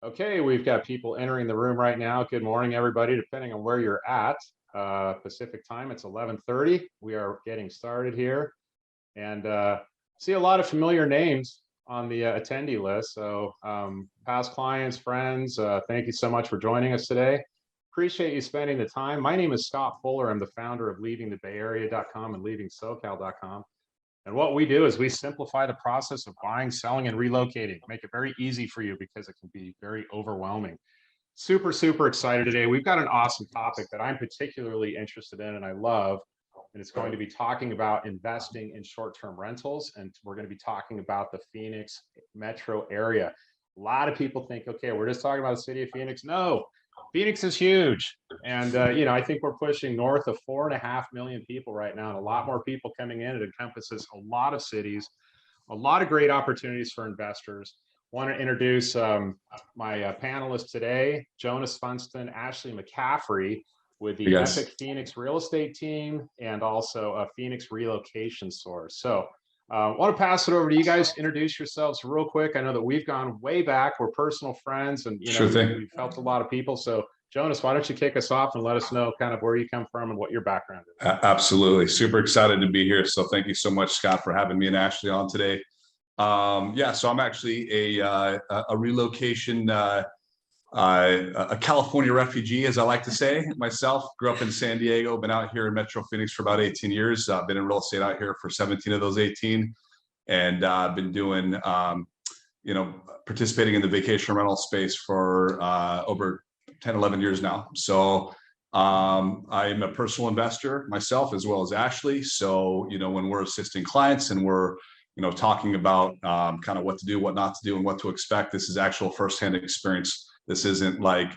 Okay, we've got people entering the room right now. Good morning, everybody, depending on where you're at. Pacific time, it's 11:30. We are getting started here and see a lot of familiar names on the attendee list. So past clients, friends, thank you so much for joining us today. Appreciate you spending the time. My name is Scott Fuller. I'm the founder of leavingthebayarea.com and leavingsocal.com. And what we do is we simplify the process of buying, selling, and relocating, make it very easy for you because it can be very overwhelming. Super excited today. We've got an awesome topic that I'm particularly interested in and I love. And it's going to be talking about investing in short-term rentals. And we're going to be talking about the Phoenix metro area. A lot of people think, okay, we're just talking about the city of Phoenix. No, Phoenix is huge. And, I think we're pushing north of 4.5 million people right now, and a lot more people coming in. It encompasses a lot of cities, a lot of great opportunities for investors. Want to introduce my panelists today, Jonas Funston, Ashley McCaffrey with the Epic Phoenix Real Estate Team, and also a Phoenix Relocation Source. So I want to pass it over to you guys. Introduce yourselves real quick. I know that we've gone way back. We're personal friends, and we've helped a lot of people. So Jonas, why don't you kick us off and let us know kind of where you come from and what your background is? Absolutely. Super excited to be here. So thank you so much, Scott, for having me and Ashley on today. So I'm actually a relocation, a California refugee, as I like to say myself. Grew up in San Diego, been out here in Metro Phoenix for about 18 years. I've been in real estate out here for 17 of those 18. And I've been doing, participating in the vacation rental space for over 10, 11 years now. So I'm a personal investor myself, as well as Ashley. So, when we're assisting clients and we're, talking about kind of what to do, what not to do, and what to expect, this is actual firsthand experience. This isn't like,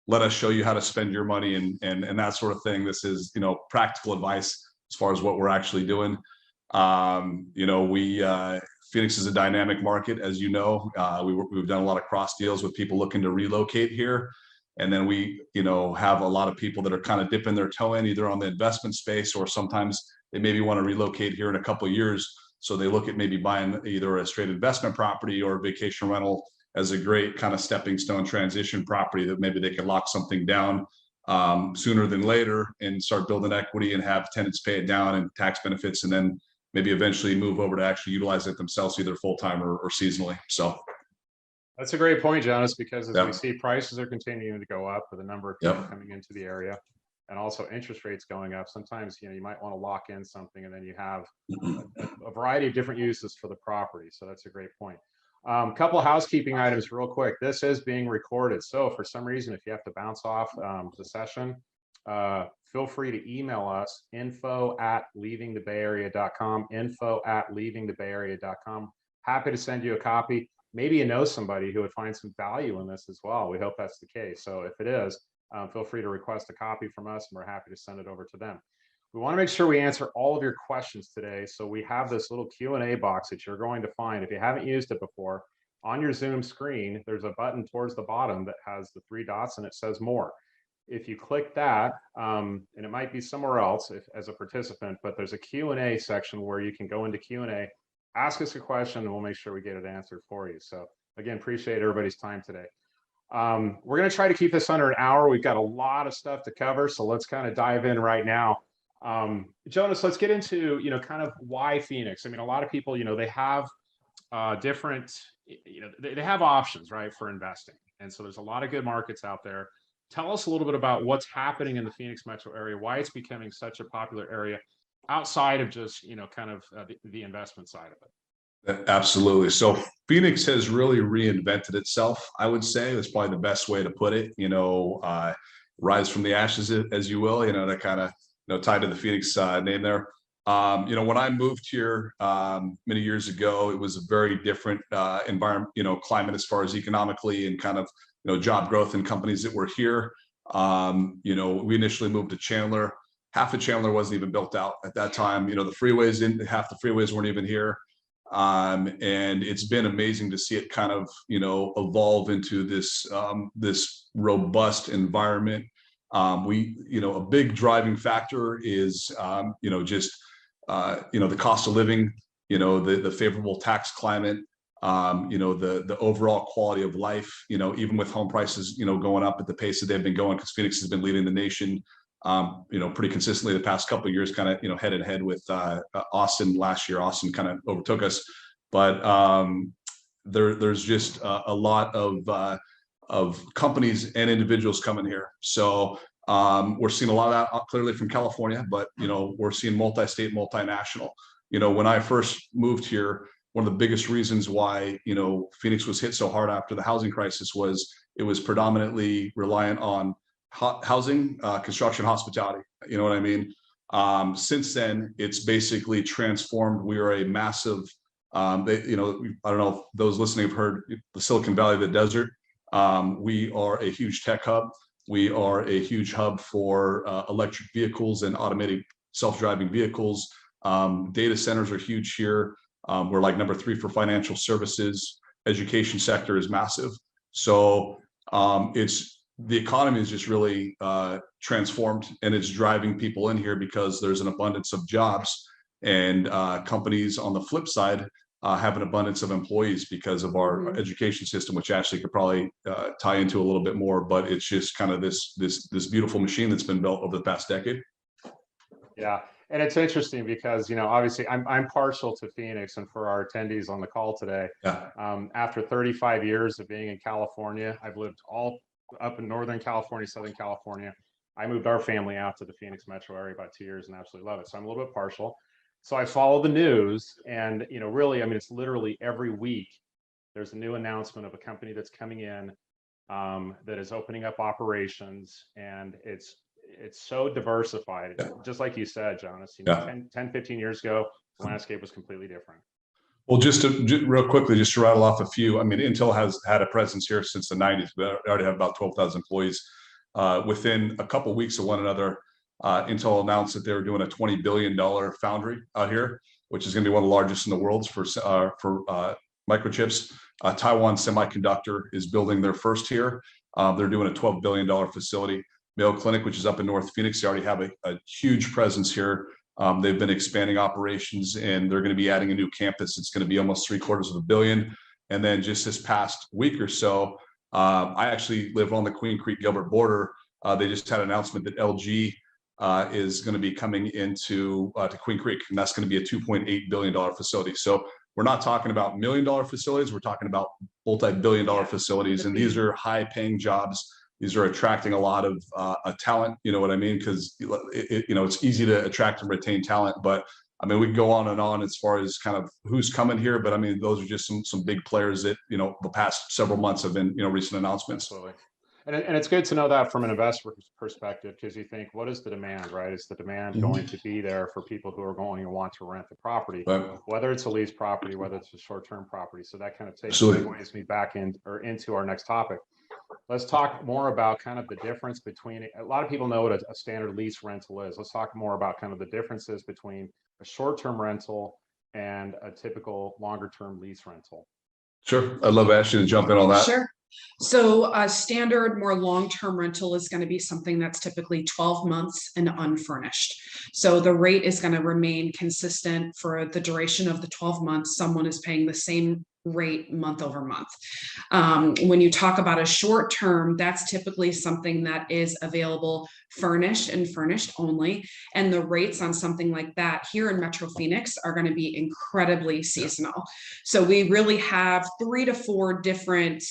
let us show you how to spend your money and that sort of thing. This is, practical advice as far as what we're actually doing. Phoenix is a dynamic market, as you know. We've done a lot of cross deals with people looking to relocate here. And then we, have a lot of people that are kind of dipping their toe in either on the investment space, or sometimes they maybe want to relocate here in a couple of years. So they look at maybe buying either a straight investment property or a vacation rental as a great kind of stepping stone transition property that maybe they can lock something down sooner than later and start building equity and have tenants pay it down and tax benefits, and then maybe eventually move over to actually utilize it themselves, either full-time or seasonally. So that's a great point, Jonas, because as we see, prices are continuing to go up with the number of people coming into the area, and also interest rates going up. Sometimes, you might want to lock in something, and then you have a variety of different uses for the property. So that's a great point. Couple of housekeeping items real quick. This is being recorded. So for some reason, if you have to bounce off the session, feel free to email us, info@leavingthebayarea.com, info@leavingthebayarea.com. Happy to send you a copy. Maybe you know somebody who would find some value in this as well. We hope that's the case. So if it is, feel free to request a copy from us, and we're happy to send it over to them. We want to make sure we answer all of your questions today. So we have this little Q&A box that you're going to find. If you haven't used it before, on your Zoom screen, there's a button towards the bottom that has the 3 dots and it says more. If you click that, and it might be somewhere else as a participant, but there's a Q&A section where you can go into Q&A, ask us a question, and we'll make sure we get it answered for you. So again, appreciate everybody's time today. We're going to try to keep this under an hour. We've got a lot of stuff to cover, so let's kind of dive in right now. Jonas, let's get into, kind of why Phoenix. I mean, a lot of people, they have different, they have options, right, for investing. And so there's a lot of good markets out there. Tell us a little bit about what's happening in the Phoenix metro area, why it's becoming such a popular area outside of just, kind of the investment side of it. Absolutely. So Phoenix has really reinvented itself, I would say. That's probably the best way to put it. Rise from the ashes, as you will, to kind of, tied to the Phoenix name there. When I moved here many years ago, it was a very different environment, climate as far as economically and kind of, job growth and companies that were here. We initially moved to Chandler. Half of Chandler wasn't even built out at that time. The freeways, half the freeways weren't even here. And it's been amazing to see it kind of, evolve into this robust environment. A big driving factor is, the cost of living, the favorable tax climate, the overall quality of life, even with home prices, going up at the pace that they've been going, because Phoenix has been leading the nation, pretty consistently the past couple of years, kind of, head and head with Austin last year. Austin kind of overtook us, but there's just a lot of companies and individuals coming here. So we're seeing a lot of that clearly from California, but we're seeing multi-state, multinational. When I first moved here, one of the biggest reasons why Phoenix was hit so hard after the housing crisis was it was predominantly reliant on housing, construction, hospitality. You know what I mean? Since then, it's basically transformed. We are a massive. I don't know if those listening have heard the Silicon Valley of the desert. We are a huge tech hub. We are a huge hub for electric vehicles and automated self-driving vehicles. Data centers are huge here. We're like number 3 for financial services. Education sector is massive. So the economy is just really transformed, and it's driving people in here because there's an abundance of jobs, and companies on the flip side have an abundance of employees because of our education system, which Ashley could probably tie into a little bit more. But it's just kind of this beautiful machine that's been built over the past decade. Yeah. And it's interesting because, obviously I'm partial to Phoenix, and for our attendees on the call today, after 35 years of being in California, I've lived all up in Northern California, Southern California. I moved our family out to the Phoenix metro area about 2 years and absolutely love it. So I'm a little bit partial. So I follow the news, and, really, it's literally every week there's a new announcement of a company that's coming in that is opening up operations, and it's so diversified. Just like you said, Jonas, 10, 15 years ago, the landscape was completely different. Well, just real quickly, just to rattle off a few. Intel has had a presence here since the 90s. We already have about 12,000 employees. Within a couple of weeks of one another, Intel announced that they were doing a $20 billion foundry out here, which is going to be one of the largest in the world for microchips. Taiwan Semiconductor is building their first here. They're doing a $12 billion facility. Mayo Clinic, which is up in North Phoenix, they already have a huge presence here. They've been expanding operations, and they're going to be adding a new campus. It's going to be almost $750 million. And then just this past week or so, I actually live on the Queen Creek Gilbert border. They just had an announcement that LG is going to be coming into to Queen Creek, and that's going to be a $2.8 billion facility. So we're not talking about $1 million facilities. We're talking about multi-billion dollar facilities, and these are high-paying jobs. These are attracting a lot of talent. You know what I mean? Because it's easy to attract and retain talent. But we can go on and on as far as kind of who's coming here. But those are just some big players that the past several months have been recent announcements. Absolutely. And it's good to know that from an investor perspective, because you think, what is the demand, right? Is the demand going to be there for people who are going to want to rent the property, whether it's a lease property, whether it's a short-term property? So that kind of segues me back into our next topic. Let's talk more about kind of the difference between, a lot of people know what a standard lease rental is. Let's talk more about kind of the differences between a short-term rental and a typical longer-term lease rental. Sure. I'd love Ashley to jump in on that. Sure. So a standard, more long-term rental is going to be something that's typically 12 months and unfurnished. So the rate is going to remain consistent for the duration of the 12 months. Someone is paying the same rate month over month. When you talk about a short term, that's typically something that is available furnished and furnished only. And the rates on something like that here in Metro Phoenix are going to be incredibly seasonal. So we really have 3 to 4 different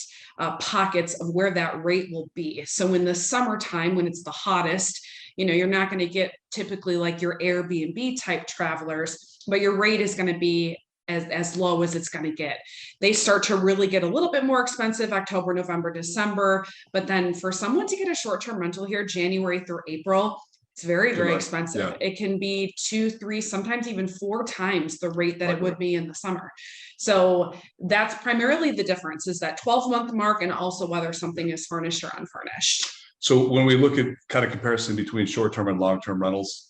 pockets of where that rate will be. So in the summertime, when it's the hottest, you're not going to get typically like your Airbnb type travelers, but your rate is going to be as low as it's going to get. They start to really get a little bit more expensive October, November, December. But then for someone to get a short-term rental here, January through April, it's very, very expensive. Yeah. It can be 2, 3, sometimes even 4 times the rate that it would be in the summer. So that's primarily the difference, is that 12-month mark, and also whether something is furnished or unfurnished. So when we look at kind of comparison between short-term and long-term rentals,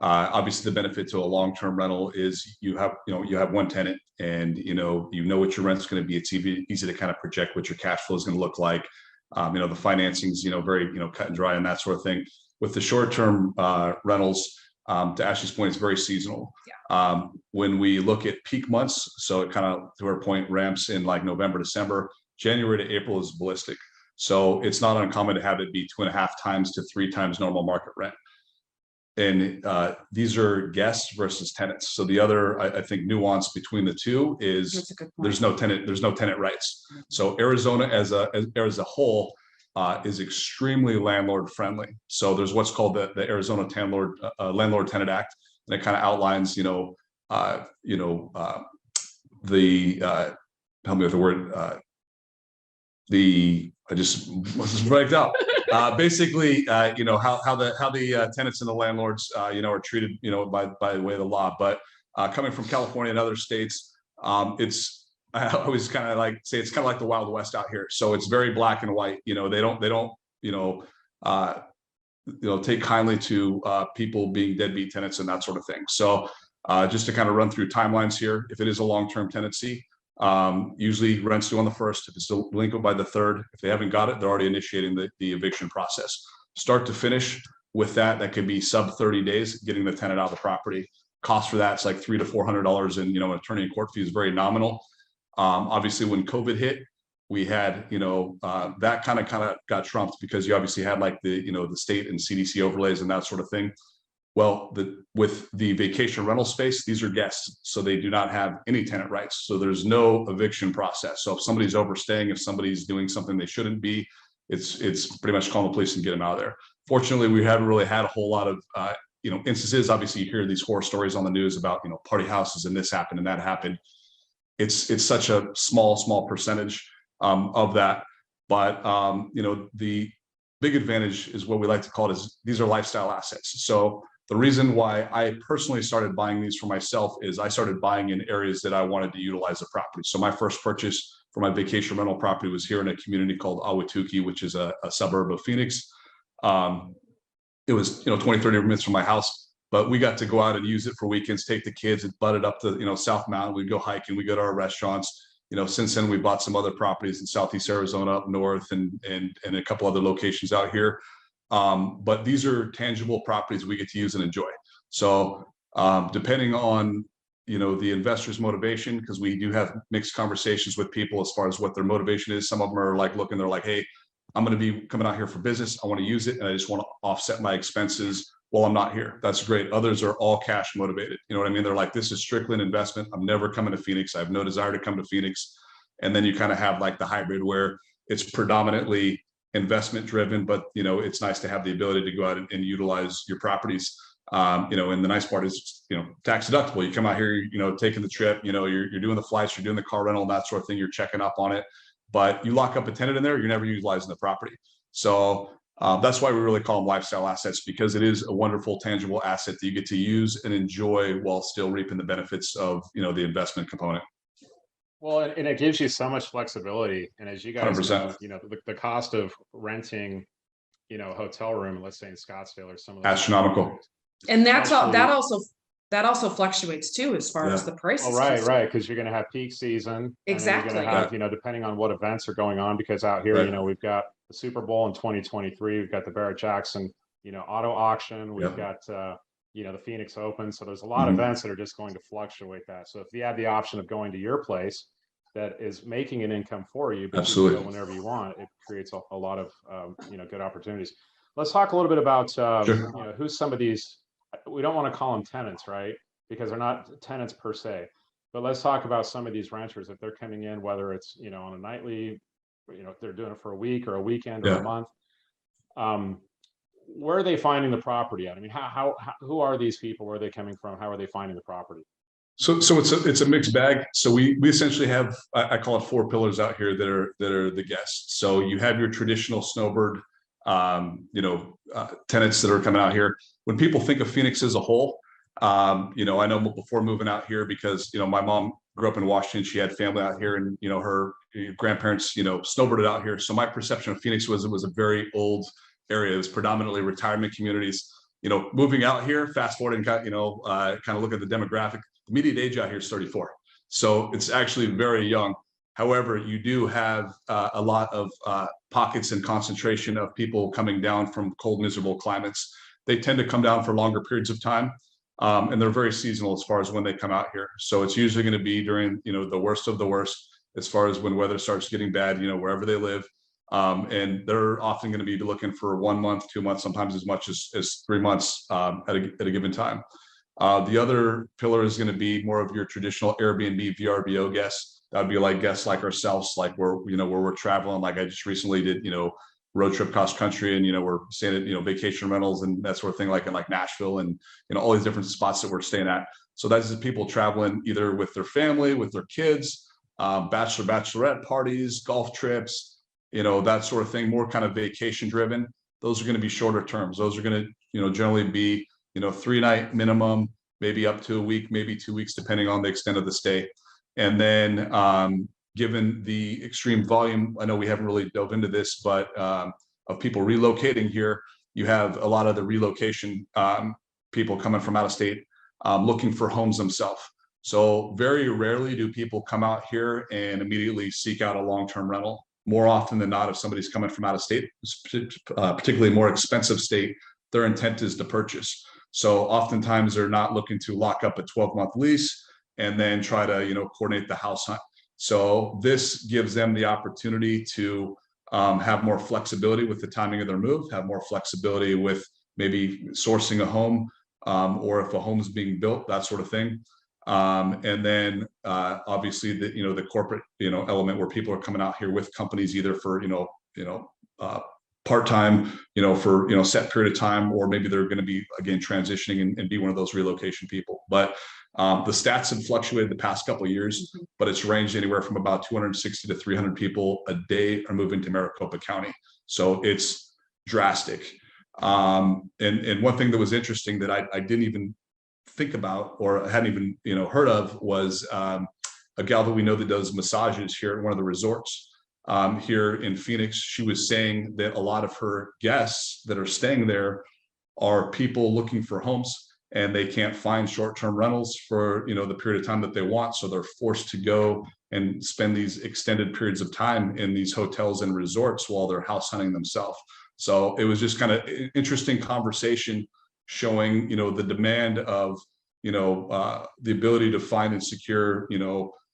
obviously the benefit to a long-term rental is you have one tenant, and you know what your rent's going to be. It's easy to kind of project what your cash flow is going to look like. The financing's very cut and dry and that sort of thing. With the short-term rentals, To Ashley's point, it's very seasonal. When we look at peak months, so it kind of, to her point, ramps in like November, December. January to April is ballistic. So it's not uncommon to have it be 2.5 times to 3 times normal market rent. And these are guests versus tenants. So the other, I think, nuance between the two is there's no tenant rights. So Arizona as a whole is extremely landlord friendly. So there's what's called the Arizona Landlord Tenant Act, and it kind of outlines, help me with the word, I just break out. Basically, how the tenants and the landlords, are treated, by the way of the law. But coming from California and other states, I always kind of like say it's kind of like the Wild West out here. So it's very black and white. They don't take kindly to people being deadbeat tenants and that sort of thing. So just to kind of run through timelines here, if it is a long-term tenancy, usually rent's due on the 1st. If it's delinquent by the 3rd, if they haven't got it, they're already initiating the eviction process. Start to finish with that could be sub 30 days, getting the tenant out of the property. Cost for that's like $300 to $400, and an attorney and court fee is very nominal. Obviously, when COVID hit, we had that kind of got trumped because you obviously had like the state and CDC overlays and that sort of thing. Well, with the vacation rental space, these are guests, so they do not have any tenant rights. So there's no eviction process. So if somebody's overstaying, if somebody's doing something they shouldn't be, it's pretty much call the police and get them out of there. Fortunately, we haven't really had a whole lot of instances. Obviously, you hear these horror stories on the news about party houses and this happened and that happened. It's such a small percentage of that, but the big advantage is what we like to call it is these are lifestyle assets. So the reason why I personally started buying these for myself is I started buying in areas that I wanted to utilize the property. So my first purchase for my vacation rental property was here in a community called Ahwatukee, which is a suburb of Phoenix. It was 20, 30 minutes from my house, but we got to go out and use it for weekends, take the kids and butt it up to South Mountain. We'd go hiking, we go to our restaurants. Since then we bought some other properties in Southeast Arizona up north and a couple other locations out here. But these are tangible properties we get to use and enjoy. So depending on the investor's motivation, because we do have mixed conversations with people as far as what their motivation is. Some of them are like looking, they're like, hey, I'm going to be coming out here for business, I want to use it, and I just want to offset my expenses while I'm not here. That's great. Others are all cash motivated. You know what I mean? They're like, this is strictly an investment. I'm never coming to Phoenix. I have no desire to come to Phoenix. And then you kind of have like the hybrid where it's predominantly investment driven, but it's nice to have the ability to go out and utilize your properties. And the nice part is, tax deductible. You come out here, taking the trip, you're doing the flights, you're doing the car rental and that sort of thing. You're checking up on it, but you lock up a tenant in there, you're never utilizing the property. So that's why we really call them lifestyle assets, because it is a wonderful, tangible asset that you get to use and enjoy while still reaping the benefits of, the investment component. Well, and it gives you so much flexibility. And as you guys 100%. know, the cost of renting, a hotel room, let's say in Scottsdale or some of the astronomical. And that also fluctuates too, as far as the prices. Oh, right. Because you're going to have peak season. Exactly. You're going to have, depending on what events are going on, because out here, we've got the Super Bowl in 2023, we've got the Barrett Jackson, auto auction, we've got, the Phoenix Open. So there's a lot of events that are just going to fluctuate that. So if you have the option of going to your place that is making an income for you, but absolutely, you can go whenever you want, it creates a lot of, good opportunities. Let's talk a little bit about, who's some of these. We don't want to call them tenants, right? Because they're not tenants per se. But let's talk about some of these renters. If they're coming in, whether it's on a nightly, if they're doing it for a week or a weekend or a month, where are they finding the property at? I mean, who are these people? Where are they coming from? How are they finding the property? So it's a mixed bag. So we essentially have, I call it 4 pillars out here that are the guests. So you have your traditional snowbird, tenants that are coming out here. When people think of Phoenix as a whole, I know before moving out here, because my mom grew up in Washington, she had family out here, and her grandparents snowbirded out here. So my perception of Phoenix was it was a very old area. It was predominantly retirement communities. Moving out here, fast forward and kind of look at the demographic. The median age out here is 34, so it's actually very young. However, you do have a lot of pockets and concentration of people coming down from cold, miserable climates. they tend to come down for longer periods of time. And they're very seasonal as far as when they come out here. So it's usually going to be during, the worst of the worst, as far as when weather starts getting bad, wherever they live. And they're often going to be looking for 1 month, 2 months, sometimes as much as 3 months at a given time. The other pillar is going to be more of your traditional Airbnb, VRBO guests. That would be like guests like ourselves, like where we're traveling. Like I just recently did, road trip cross country, and we're staying at vacation rentals and that sort of thing, like in like Nashville and all these different spots that we're staying at. So that's people traveling either with their family, with their kids, bachelorette parties, golf trips, that sort of thing, more kind of vacation driven. Those are going to be shorter terms. Those are going to generally be 3-night minimum, maybe up to a week, maybe 2 weeks, depending on the extent of the stay. And then given the extreme volume, I know we haven't really dove into this, but of people relocating here, you have a lot of the relocation people coming from out of state looking for homes themselves. So very rarely do people come out here and immediately seek out a long-term rental. More often than not, if somebody's coming from out of state, particularly a more expensive state, their intent is to purchase. So oftentimes they're not looking to lock up a 12-month lease and then try to coordinate the house hunt. So this gives them the opportunity to have more flexibility with the timing of their move, have more flexibility with maybe sourcing a home, or if a home is being built, that sort of thing. And then obviously the corporate element where people are coming out here with companies either for part-time, for set period of time, or maybe they're going to be again transitioning and be one of those relocation people. But the stats have fluctuated the past couple of years, but it's ranged anywhere from about 260 to 300 people a day are moving to Maricopa County. So it's drastic. And one thing that was interesting that I didn't even think about or hadn't even heard of was a gal that we know that does massages here at one of the resorts here in Phoenix. She was saying that a lot of her guests that are staying there are people looking for homes, and they can't find short-term rentals for the period of time that they want, so they're forced to go and spend these extended periods of time in these hotels and resorts while they're house hunting themselves. So it was just kind of interesting conversation showing the demand of the ability to find and secure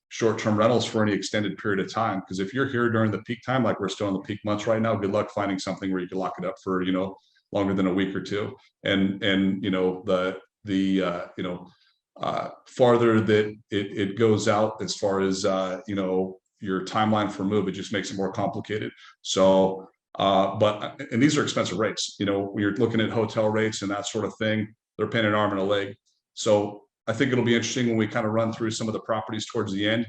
short-term rentals for any extended period of time. Because if you're here during the peak time, like we're still in the peak months right now, good luck finding something where you can lock it up for longer than a week or two. And farther that it goes out as far as your timeline for move, it just makes it more complicated. So and these are expensive rates. When you're looking at hotel rates and that sort of thing, they're paying an arm and a leg. So I think it'll be interesting when we kind of run through some of the properties towards the end,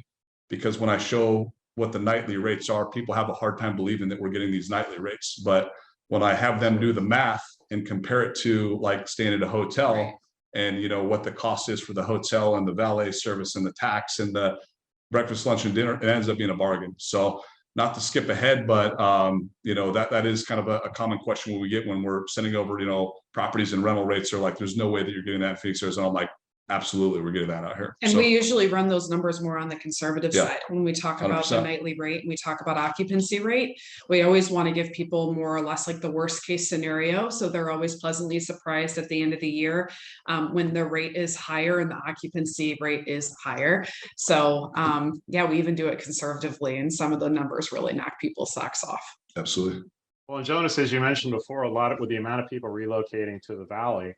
because when I show what the nightly rates are, people have a hard time believing that we're getting these nightly rates. But when I have them do the math and compare it to like staying at a hotel and what the cost is for the hotel and the valet service and the tax and the breakfast, lunch, and dinner, it ends up being a bargain. So not to skip ahead, but that is kind of a common question we get when we're sending over properties and rental rates are like, there's no way that you're getting that in Phoenix, Arizona. I'm like, absolutely, we're getting that out here. And we usually run those numbers more on the conservative side. When we talk about 100%. the nightly rate and we talk about occupancy rate, we always want to give people more or less like the worst case scenario. So they're always pleasantly surprised at the end of the year when the rate is higher and the occupancy rate is higher. So we even do it conservatively, and some of the numbers really knock people's socks off. Absolutely. Well, and Jonas, as you mentioned before, a lot of with the amount of people relocating to the Valley,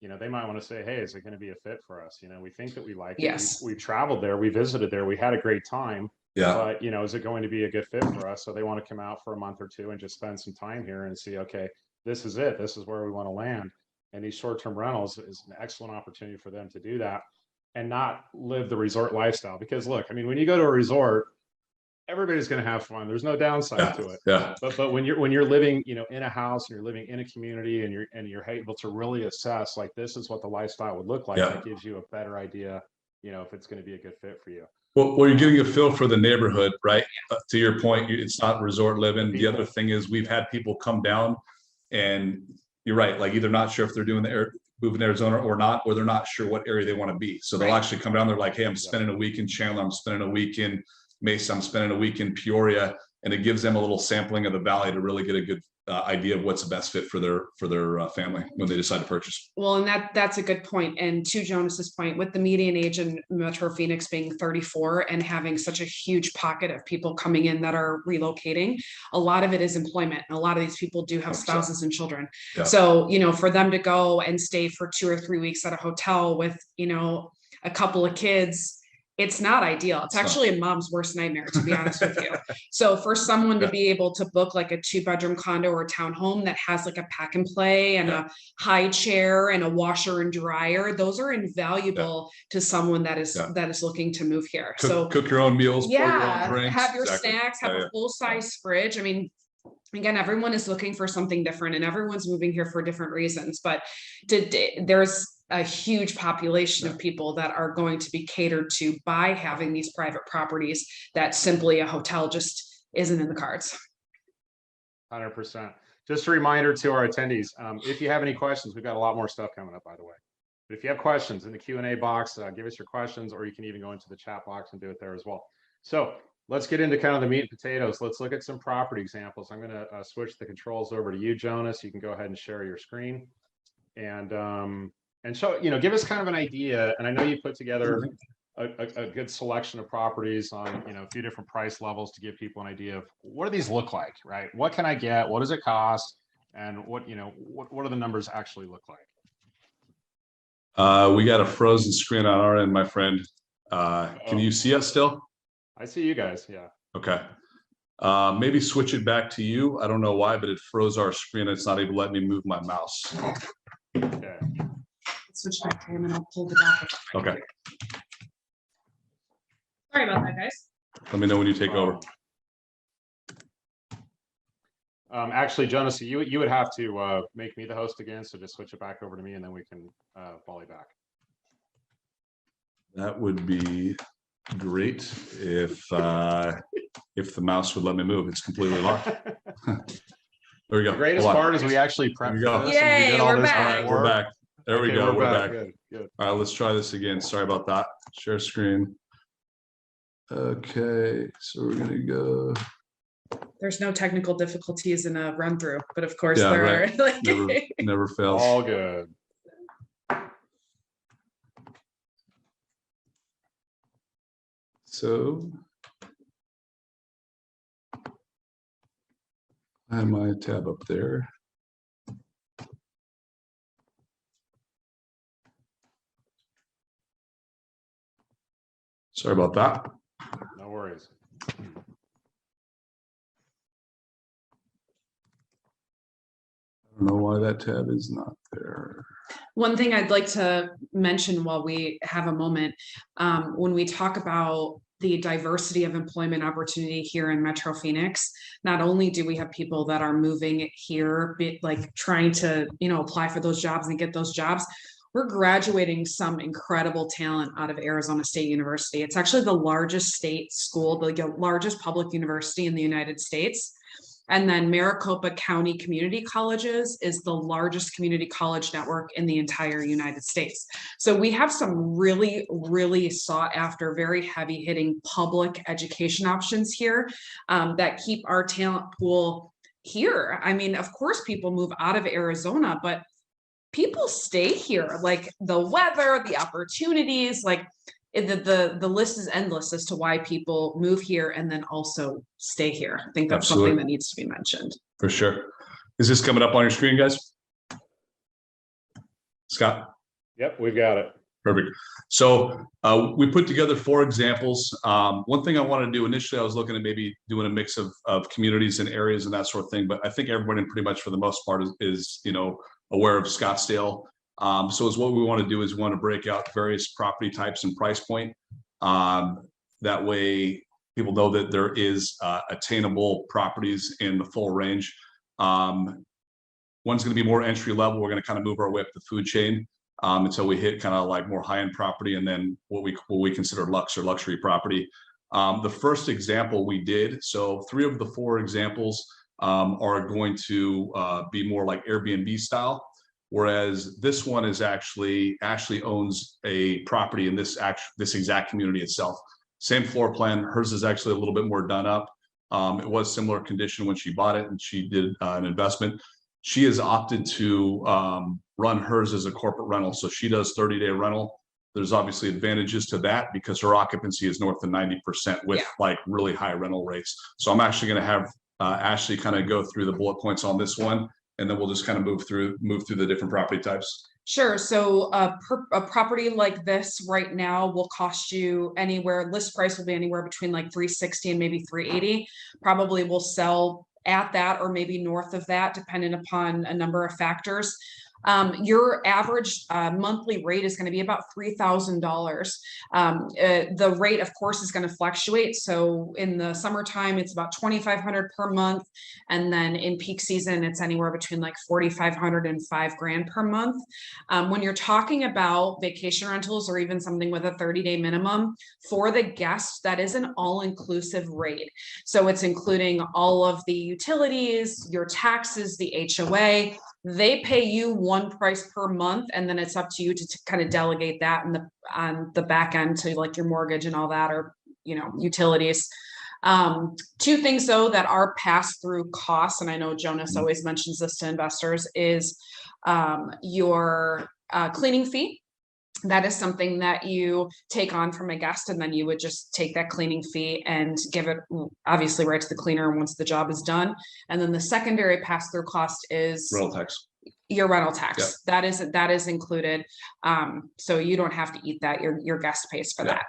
they might want to say, hey, is it going to be a fit for us? We think that we like it. Yes. We've traveled there. We visited there. We had a great time. Yeah. But, is it going to be a good fit for us? So they want to come out for a month or two and just spend some time here and see, okay, this is it. This is where we want to land. And these short-term rentals is an excellent opportunity for them to do that and not live the resort lifestyle. Because look, when you go to a resort, everybody's going to have fun. There's no downside to it. Yeah. But when you're living, in a house and you're living in a community and you're able to really assess like this is what the lifestyle would look like, that gives you a better idea, if it's going to be a good fit for you. Well, you're getting a feel for the neighborhood, right? To your point, it's not resort living. The other thing is we've had people come down, and you're right, like either not sure if they're doing moving to Arizona or not, or they're not sure what area they want to be. So they'll actually come down. They're like, hey, I'm spending a week in Chandler. I'm spending a week in Mesa. I'm spending a week in Peoria, and it gives them a little sampling of the Valley to really get idea of what's the best fit for their family when they decide to purchase. Well, and that's a good point. And to Jonas's point, with the median age in Metro Phoenix being 34 and having such a huge pocket of people coming in that are relocating, a lot of it is employment. And a lot of these people do have spouses and children. Yeah. So, for them to go and stay for 2 or 3 weeks at a hotel with, a couple of kids, it's not ideal. It's actually a mom's worst nightmare, to be honest with you. So for someone to be able to book like a 2-bedroom condo or townhome that has like a pack and play and a high chair and a washer and dryer, those are invaluable to someone that is looking to move here. Cook your own meals, pour your own drinks, have your snacks, have a full-size fridge. I mean, again, everyone is looking for something different and everyone's moving here for different reasons, but there's a huge population of people that are going to be catered to by having these private properties that simply a hotel just isn't in the cards. 100%. Just a reminder to our attendees, if you have any questions, we've got a lot more stuff coming up, by the way. But if you have questions in the Q&A box, give us your questions, or you can even go into the chat box and do it there as well. So let's get into kind of the meat and potatoes. Let's look at some property examples. I'm going to switch the controls over to you, Jonas. You can go ahead and share your screen and show, give us kind of an idea. And I know you put together a good selection of properties on, a few different price levels to give people an idea of what do these look like, right? What can I get? What does it cost? And what do the numbers actually look like? We got a frozen screen on our end, my friend. Can you see us still? I see you guys. Yeah. Okay. Maybe switch it back to you. I don't know why, but it froze our screen. It's not even letting me move my mouse. Okay. Switch back to him and I'll pull the back. Okay. Sorry about that, guys. Let me know when you take over. Actually, Jonas, you would have to make me the host again. So just switch it back over to me and then we can volley back. That would be great if the mouse would let me move. It's completely locked. There we go. The greatest part is we actually prepped for this. Yay, we're back. We're back. There we go. We're back. Good. All right, let's try this again. Sorry about that. Share screen. Okay, so we're gonna go. There's no technical difficulties in a run through, but of course there are. Like, never fails. All good. So I have my tab up there. Sorry about that. No worries. I don't know why that tab is not there. One thing I'd like to mention while we have a moment, when we talk about the diversity of employment opportunity here in Metro Phoenix, not only do we have people that are moving here, like trying to, apply for those jobs and get those jobs, we're graduating some incredible talent out of Arizona State University. It's actually the largest state school, the largest public university in the United States. And then Maricopa County Community Colleges is the largest community college network in the entire United States. So we have some really, really sought after, very heavy hitting public education options here that keep our talent pool here. I mean, of course, people move out of Arizona, but people stay here. Like the weather, the opportunities, like the list is endless as to why people move here and then also stay here. I think that's something that needs to be mentioned. For sure. Is this coming up on your screen, guys? Scott? Yep, we've got it. Perfect. So we put together 4 examples. One thing I wanted to do initially, I was looking at maybe doing a mix of communities and areas and that sort of thing, but I think everybody pretty much for the most part is aware of Scottsdale. So is what we want to do is we want to break out various property types and price point. That way people know that there is attainable properties in the full range. One's going to be more entry level. We're going to kind of move our way up the food chain until we hit kind of like more high-end property, and then what we consider luxe or luxury property. The first example we did, so 3 of the 4 examples are going to be more like Airbnb style. Whereas this one is actually Ashley owns a property in this exact community itself. Same floor plan. Hers is actually a little bit more done up. It was similar condition when she bought it and she did an investment. She has opted to run hers as a corporate rental. So she does 30-day rental. There's obviously advantages to that because her occupancy is north of 90% with like really high rental rates. So I'm actually going to have Ashley kind of go through the bullet points on this one, and then we'll just kind of move through the different property types. Sure. So a property like this right now will cost you anywhere, list price will be anywhere between like 360 and maybe 380. Probably will sell at that or maybe north of that, depending upon a number of factors. Your average monthly rate is going to be about $3,000. The rate, of course, is going to fluctuate. So in the summertime, it's about $2,500 per month, and then in peak season, it's anywhere between like $4,500 and $5,000 per month. When you're talking about vacation rentals or even something with a 30-day minimum for the guests, that is an all-inclusive rate. So it's including all of the utilities, your taxes, the HOA. They pay you one price per month, and then it's up to you to kind of delegate that on the back end to like your mortgage and all that, or utilities. Two things though that are pass through costs, and I know Jonas always mentions this to investors, is your cleaning fee. That is something that you take on from a guest, and then you would just take that cleaning fee and give it obviously right to the cleaner once the job is done. And then the secondary pass-through cost is rental tax. Your rental tax. Yep. That is included. So you don't have to eat that. Your guest pays for that.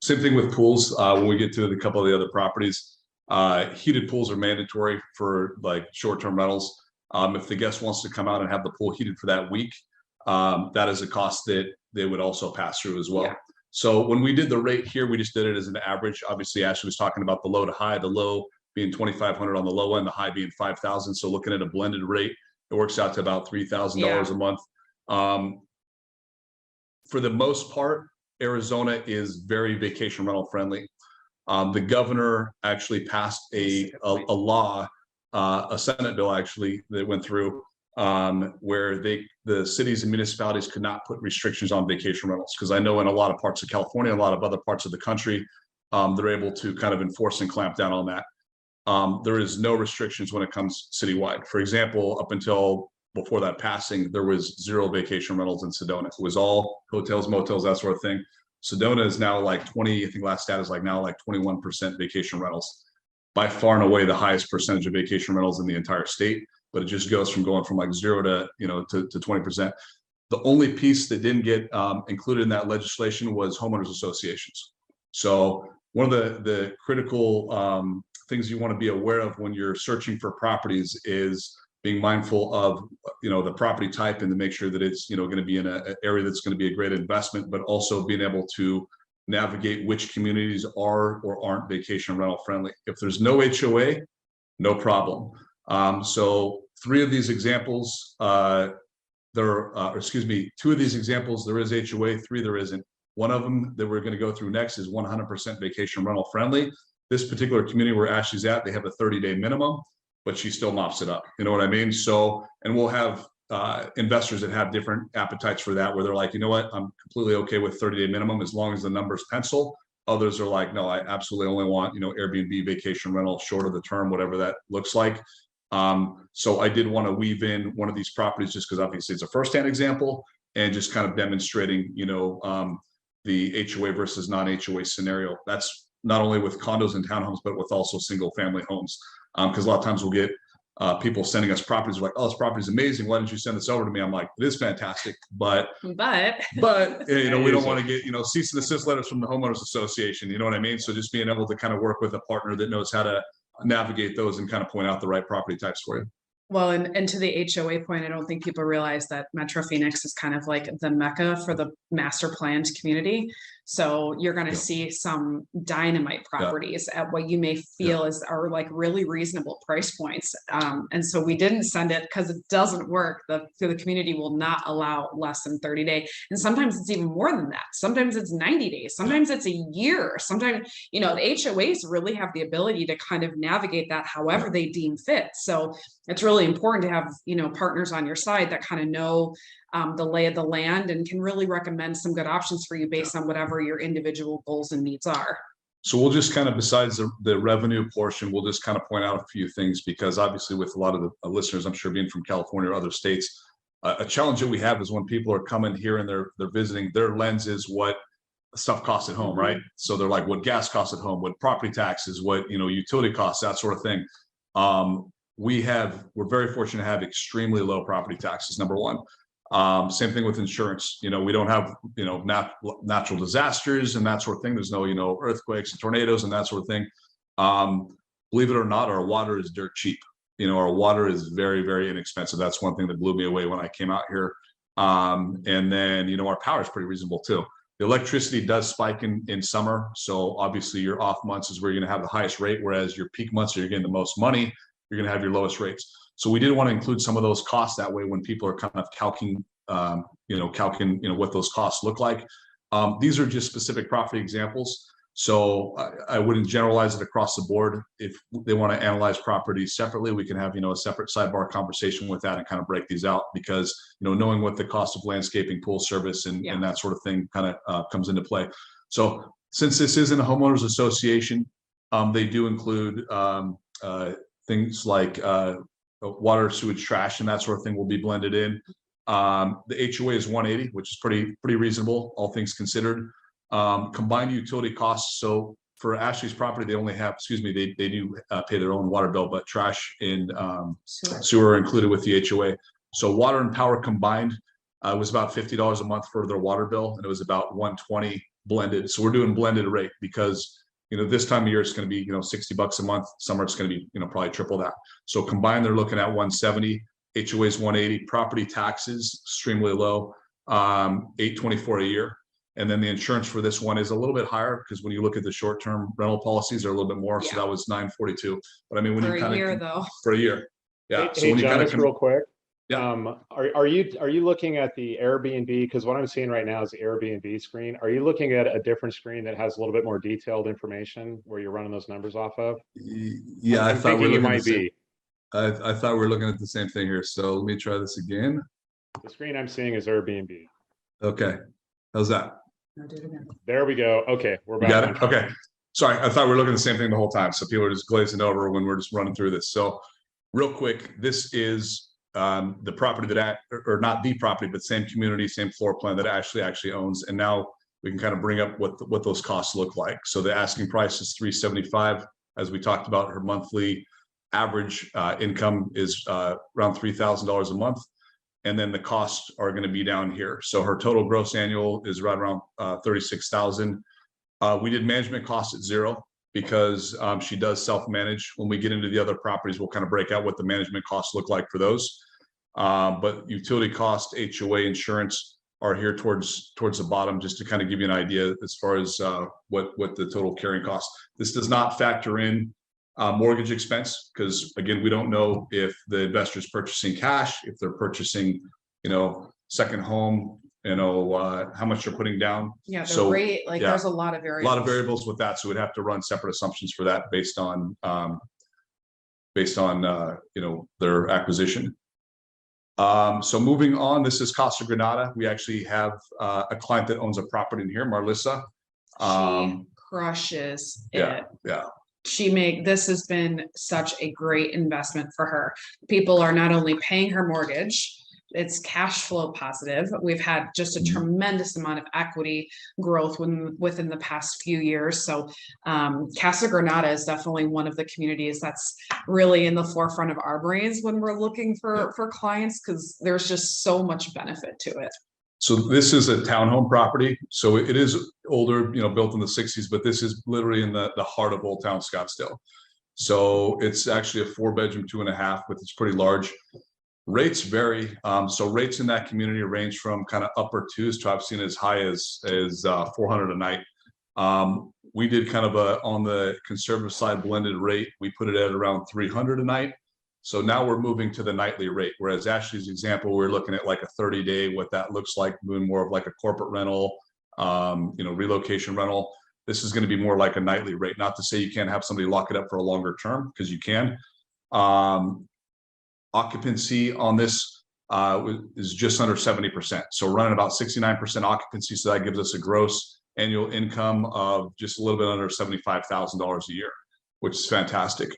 Same thing with pools. When we get to a couple of the other properties, heated pools are mandatory for like short-term rentals. If the guest wants to come out and have the pool heated for that week, that is a cost that they would also pass through as well. Yeah. So when we did the rate here, we just did it as an average. Obviously, Ashley was talking about the low to high, the low being 2,500 on the low end, the high being 5,000. So looking at a blended rate, it works out to about $3,000 a month. For the most part, Arizona is very vacation rental friendly. The governor actually passed a law, a Senate bill actually that went through, where the cities and municipalities could not put restrictions on vacation rentals, because I know in a lot of parts of California, a lot of other parts of the country, they're able to kind of enforce and clamp down on that. There is no restrictions when it comes citywide. For example, up until before that passing, there was 0 vacation rentals in Sedona. It was all hotels, motels, that sort of thing. Sedona is now like 20, I think last stat is like now like 21% vacation rentals. By far and away the highest percentage of vacation rentals in the entire state. But it just goes from going from like 0 to 20%. The only piece that didn't get included in that legislation was homeowners associations. So one of the critical things you want to be aware of when you're searching for properties is being mindful of the property type, and to make sure that it's going to be in an area that's going to be a great investment, but also being able to navigate which communities are or aren't vacation rental friendly. If there's no HOA, no problem. So 3 of these examples, 2 of these examples, there is HOA, 3 there isn't. One of them that we're going to go through next is 100% vacation rental friendly. This particular community where Ashley's at, they have a 30-day minimum, but she still mops it up. You know what I mean? So, and we'll have investors that have different appetites for that, where they're like, you know what, I'm completely okay with 30-day minimum as long as the numbers pencil. Others are like, no, I absolutely only want, Airbnb vacation rental, short of the term, whatever that looks like. So I did want to weave in one of these properties just because obviously it's a firsthand example, and just kind of demonstrating, the HOA versus non-HOA scenario. That's not only with condos and townhomes, but with also single family homes. Because a lot of times we'll get people sending us properties like, oh, this property is amazing. Why didn't you send this over to me? I'm like, it is fantastic, but we don't want to get, cease and desist letters from the homeowners association. You know what I mean? So just being able to kind of work with a partner that knows how to navigate those and kind of point out the right property types for you. Well, and to the HOA point, I don't think people realize that Metro Phoenix is kind of like the mecca for the master planned community. So you're going to see some dynamite properties at what you may feel are like really reasonable price points. And so we didn't send it because it doesn't work. The community will not allow less than 30 days. And sometimes it's even more than that. Sometimes it's 90 days. Sometimes it's a year. Sometimes, the HOAs really have the ability to kind of navigate that however they deem fit. So it's really important to have, partners on your side that kind of know the lay of the land and can really recommend some good options for you based on whatever your individual goals and needs are. So we'll just kind of, besides the revenue portion, we'll just kind of point out a few things, because obviously with a lot of the listeners, I'm sure being from California or other states, a challenge that we have is when people are coming here and they're visiting, their lens is what stuff costs at home, right? So they're like, what gas costs at home, what property taxes, what, you know, utility costs, that sort of thing. We're very fortunate to have extremely low property taxes, number one. Same thing with insurance. You know, we don't have, you know, natural disasters and that sort of thing. There's no, you know, earthquakes and tornadoes and that sort of thing. Believe it or not, our water is dirt cheap. You know, our water is very, very inexpensive. That's one thing that blew me away when I came out here. And then, you know, our power is pretty reasonable too. The electricity does spike in summer. So obviously your off months is where you're going to have the highest rate, whereas your peak months are you're getting the most money, you're going to have your lowest rates. So we did want to include some of those costs that way when people are kind of calculating, what those costs look like. These are just specific property examples. So I wouldn't generalize it across the board. If they want to analyze properties separately, we can have, you know, a separate sidebar conversation with that and kind of break these out, because, you know, knowing what the cost of landscaping, pool service and that sort of thing kind of comes into play. So since this isn't a homeowners association, they do include things like water, sewage, trash, and that sort of thing will be blended in. The HOA is 180, which is pretty reasonable, all things considered. Combined utility costs. So for Ashley's property, they only have, they do pay their own water bill, but trash and sewer are included with the HOA. So water and power combined was about $50 a month for their water bill, and it was about 120 blended. So we're doing blended rate because, you know, this time of year it's going to be, you know, $60 a month. Summer it's going to be, you know, probably triple that. So combined, they're looking at 170. HOA is 180. Property taxes extremely low, $824 a year. And then the insurance for this one is a little bit higher, because when you look at the short-term rental policies, they're a little bit more. So that was $942. But I mean, when you kind of for a year, yeah. So when you kind of real quick, yeah. Are you looking at the Airbnb? Because what I'm seeing right now is the Airbnb screen. Are you looking at a different screen that has a little bit more detailed information where you're running those numbers off of? Yeah, I thought you might be. I thought we were looking at the same thing here. So let me try this again. The screen I'm seeing is Airbnb. Okay, how's that? No, do it again. There we go. Okay, we're back. You got it? Okay. Sorry, I thought we were looking at the same thing the whole time. So people are just glazing over when we're just running through this. So real quick, this is the property that, or not the property, but same community, same floor plan that Ashley actually owns. And now we can kind of bring up what those costs look like. So the asking price is $375. As we talked about, her monthly average income is around $3,000 a month. And then the costs are going to be down here. So her total gross annual is right around $36,000. We did management costs at zero because she does self-manage. When we get into the other properties, we'll kind of break out what the management costs look like for those. But utility cost, HOA, insurance are here towards the bottom, just to kind of give you an idea as far as what the total carrying cost. This does not factor in mortgage expense, because again, we don't know if the investor is purchasing cash, if they're purchasing, you know, second home, you know, how much they're putting down. Yeah, the rate, like there's a lot of variables. A lot of variables with that, so we'd have to run separate assumptions for that based on you know, their acquisition. So moving on, this is Casa Granada. We actually have a client that owns a property in here, Marlissa. She crushes it. Yeah. This has been such a great investment for her. People are not only paying her mortgage, it's cash flow positive. We've had just a tremendous amount of equity growth within the past few years. So Casa Granada is definitely one of the communities that's really in the forefront of our brains when we're looking for clients, because there's just so much benefit to it. So this is a townhome property. So it is older, you know, built in the 60s, but this is literally in the heart of Old Town Scottsdale. So it's actually a 4-bedroom, 2.5, but it's pretty large. Rates vary. So rates in that community range from kind of upper twos to I've seen as high as 400 a night. We did kind of on the conservative side blended rate. We put it at around 300 a night. So now we're moving to the nightly rate, whereas Ashley's example, we're looking at like a 30-day, what that looks like, moving more of like a corporate rental, you know, relocation rental. This is going to be more like a nightly rate. Not to say you can't have somebody lock it up for a longer term, because you can. Occupancy on this is just under 70%. So running about 69% occupancy. So that gives us a gross annual income of just a little bit under $75,000 a year, which is fantastic.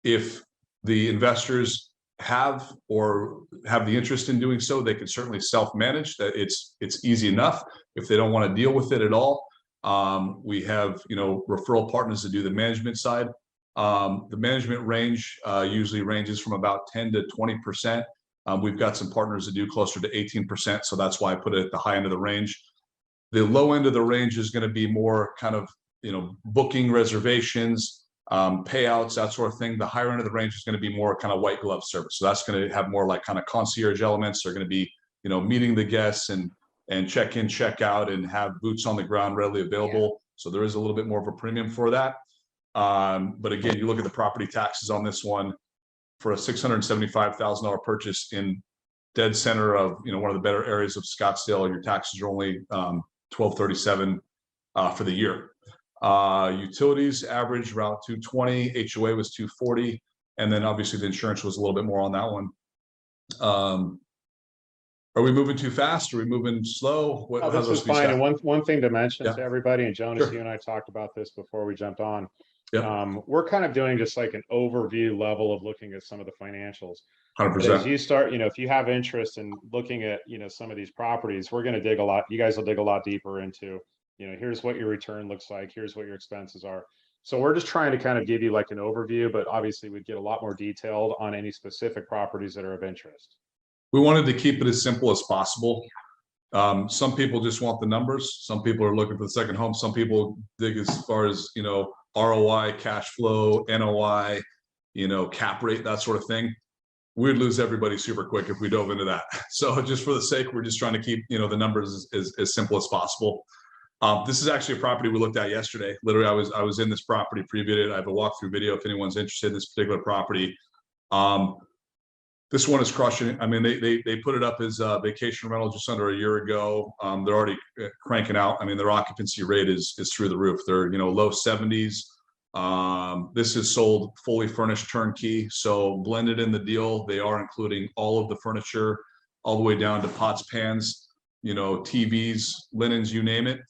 If the investors have the interest in doing so, they can certainly self-manage. That it's easy enough. If they don't want to deal with it at all, we have referral partners that do the management side. The management range usually ranges from about 10 to 20%. We've got some partners that do closer to 18%, so that's why I put it at the high end of the range. The low end of the range is going to be more kind of booking reservations, payouts, that sort of thing. The higher end of the range is going to be more kind of white glove service. So that's going to have more like kind of concierge elements. They're going to be, meeting the guests and check in, check out, and have boots on the ground readily available. Yeah. So there is a little bit more of a premium for that. But again, you look at the property taxes on this one for a $675,000 purchase in dead center of, one of the better areas of Scottsdale. Your taxes are only $1,237 for the year. Utilities average around $220, HOA was $240, and then obviously the insurance was a little bit more on that one. Are we moving too fast? Are we moving slow? Oh, this is fine. And one thing to mention to everybody, and Jonas, Sure. you and I talked about this before we jumped on. Yeah. We're kind of doing just like an overview level of looking at some of the financials. 100%. As you start, if you have interest in looking at, some of these properties, we're going to dig a lot. You guys will dig a lot deeper into, here's what your return looks like. Here's what your expenses are. So we're just trying to kind of give you like an overview, but obviously we'd get a lot more detailed on any specific properties that are of interest. We wanted to keep it as simple as possible. Some people just want the numbers. Some people are looking for the second home. Some people dig as far as, ROI, cash flow, NOI, cap rate, that sort of thing. We'd lose everybody super quick if we dove into that. So just for the sake, we're just trying to keep, the numbers as simple as possible. This is actually a property we looked at yesterday. Literally, I was in this property, previewed it. I have a walkthrough video if anyone's interested in this particular property. This one is crushing it. I mean, they put it up as a vacation rental just under a year ago. They're already cranking out. I mean, their occupancy rate is through the roof. They're low 70s. This is sold fully furnished turnkey. So blended in the deal, they are including all of the furniture, all the way down to pots, pans, TVs, linens, you name it.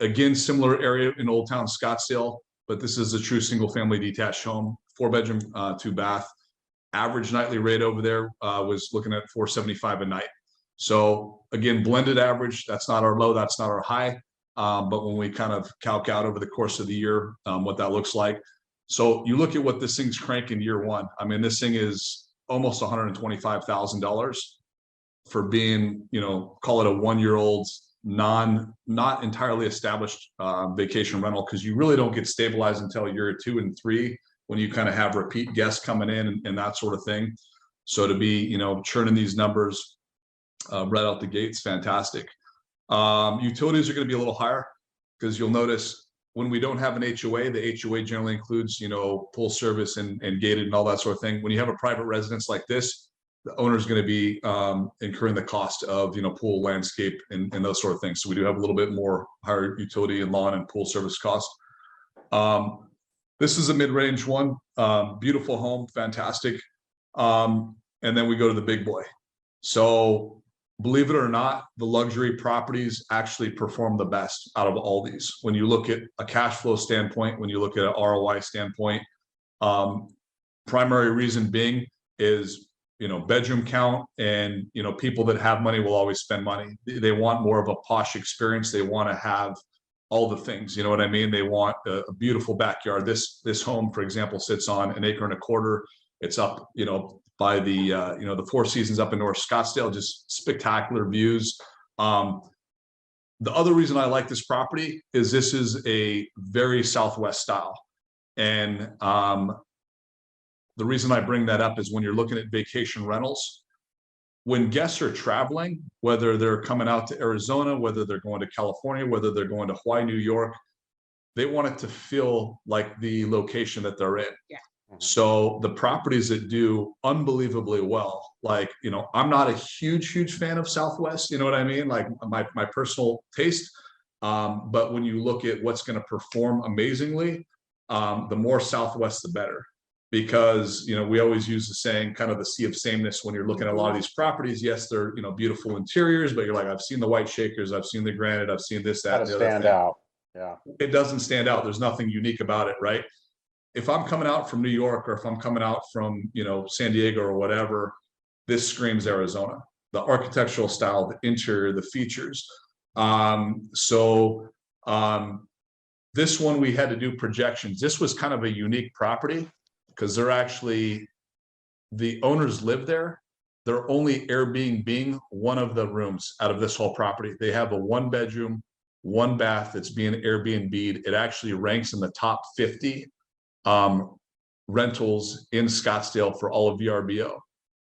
Again, similar area in Old Town Scottsdale, but this is a true single family detached home, 4-bedroom, 2-bath. Average nightly rate over there was looking at $475 a night. So again, blended average, that's not our low, that's not our high. But when we kind of calc out over the course of the year, what that looks like. So you look at what this thing's cranking year one. I mean, this thing is almost $125,000 for being, call it a 1-year-old, not entirely established vacation rental, because you really don't get stabilized until year 2 and 3. When you kind of have repeat guests coming in and that sort of thing. So to be, churning these numbers right out the gate's fantastic. Utilities are going to be a little higher because you'll notice when we don't have an HOA, the HOA generally includes, pool service and gated and all that sort of thing. When you have a private residence like this, the owner is going to be incurring the cost of, pool, landscape, and those sort of things. So we do have a little bit more higher utility and lawn and pool service cost. This is a mid-range one, beautiful home, fantastic. And then we go to the big boy. So believe it or not, the luxury properties actually perform the best out of all these. When you look at a cash flow standpoint, when you look at an ROI standpoint, primary reason being is, bedroom count, and, people that have money will always spend money. They want more of a posh experience. They want to have all the things, you know what I mean? They want a beautiful backyard. This home, for example, sits on 1.25 acres. It's up, by the, the Four Seasons up in North Scottsdale, just spectacular views. The other reason I like this property is this is a very Southwest style. And the reason I bring that up is when you're looking at vacation rentals, when guests are traveling, whether they're coming out to Arizona, whether they're going to California, whether they're going to Hawaii, New York, they want it to feel like the location that they're in. Yeah. So the properties that do unbelievably well, like, I'm not a huge fan of Southwest, you know what I mean? Like my personal taste. But when you look at what's going to perform amazingly, the more Southwest, the better. because, you know, we always use the saying, kind of the sea of sameness when you're looking at a lot of these properties. Yes, they're, you know, beautiful interiors, but you're like, I've seen the white shakers, I've seen the granite, I've seen this, that, Gotta and the other stand thing. out. Yeah. It doesn't stand out. There's nothing unique about it, right? If I'm coming out from New York, or if I'm coming out from, you know, San Diego or whatever, this screams Arizona. The architectural style, the interior, the features. This one we had to do projections. This was kind of a unique property because they're actually, the owners live there. They're only Airbnb one of the rooms out of this whole property. They have a 1-bedroom, 1-bath that's being Airbnb'd. It actually ranks in the top 50 rentals in Scottsdale for all of VRBO.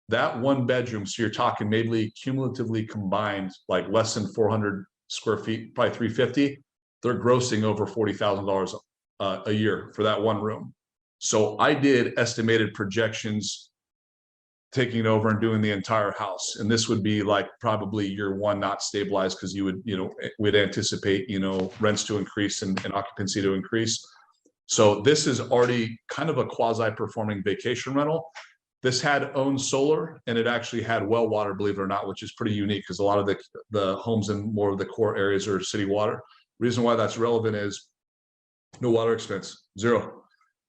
That 1-bedroom, so you're talking maybe cumulatively combined, like less than 400 square feet, probably 350. They're grossing over $40,000 a year for that one room. So I did estimated projections, taking over and doing the entire house. And this would be like probably year 1, not stabilized, because you would, you know, we'd anticipate, you know, rents to increase and occupancy to increase. So this is already kind of a quasi-performing vacation rental. This had owned solar, and it actually had well water, believe it or not, which is pretty unique because a lot of the homes in more of the core areas are city water. Reason why that's relevant is no water expense, zero.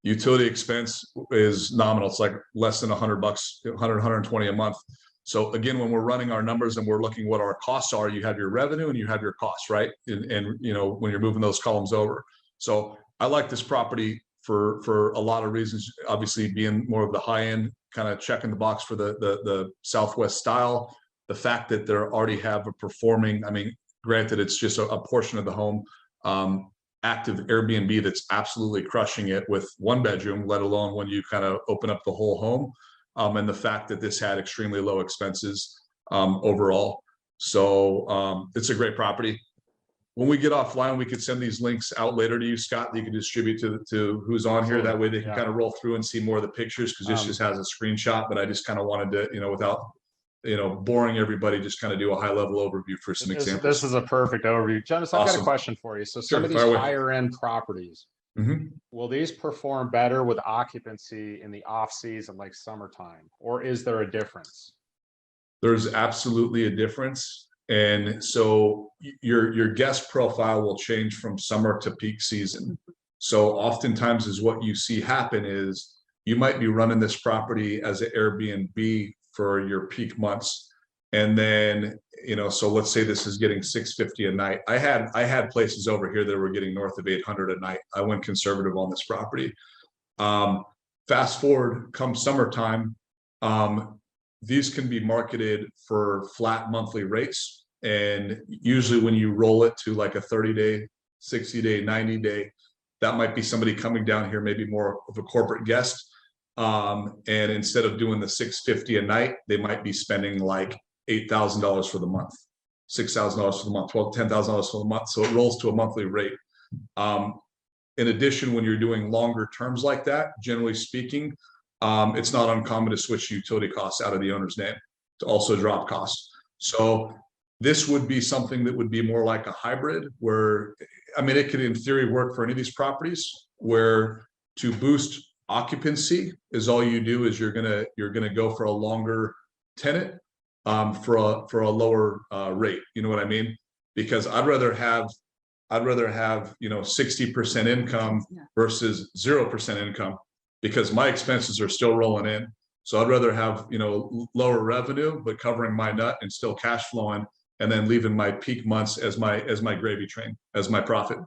Utility expense is nominal. It's like less than $100, 120 a month. So again, when we're running our numbers and we're looking what our costs are, you have your revenue and you have your costs, right? And you know, when you're moving those columns over. So I like this property for a lot of reasons. Obviously, being more of the high end, kind of checking the box for the Southwest style. The fact that they already have a performing, I mean, granted, it's just a portion of the home, active Airbnb that's absolutely crushing it with 1-bedroom, let alone when you kind of open up the whole home. And the fact that this had extremely low expenses overall. So it's a great property. When we get offline, we could send these links out later to you, Scott, that you can distribute to who's on here. That way they can kind of roll through and see more of the pictures, because this just has a screenshot, but I just kind of wanted to, you know, without, you know, boring everybody, just kind of do a high level overview for some examples. This is a perfect overview. Jonas, I've got a question for you. So some of these higher end properties, will these perform better with occupancy in the off season, like summertime, or is there a difference? There's absolutely a difference. And so your guest profile will change from summer to peak season. So oftentimes is what you see happen is you might be running this property as an Airbnb for your peak months. And then, you know, so let's say this is getting $650 a night. I had places over here that were getting north of $800 a night. I went conservative on this property. Fast forward, come summertime, these can be marketed for flat monthly rates. And usually when you roll it to like a 30-day, 60-day, 90-day, that might be somebody coming down here, maybe more of a corporate guest. And instead of doing the $650 a night, they might be spending like $8,000 for the month, $6,000 for the month, $10,000 for the month. So it rolls to a monthly rate. In addition, when you're doing longer terms like that, generally speaking, it's not uncommon to switch utility costs out of the owner's name to also drop costs. So this would be something that would be more like a hybrid where, I mean, it could in theory work for any of these properties where to boost occupancy is all you do is you're gonna go for a longer tenant for a lower rate. You know what I mean? Because I'd rather have, you know, 60% income versus 0% income, because my expenses are still rolling in. So I'd rather have, you know, lower revenue, but covering my nut and still cash flowing, and then leaving my peak months as my gravy train, as my profit.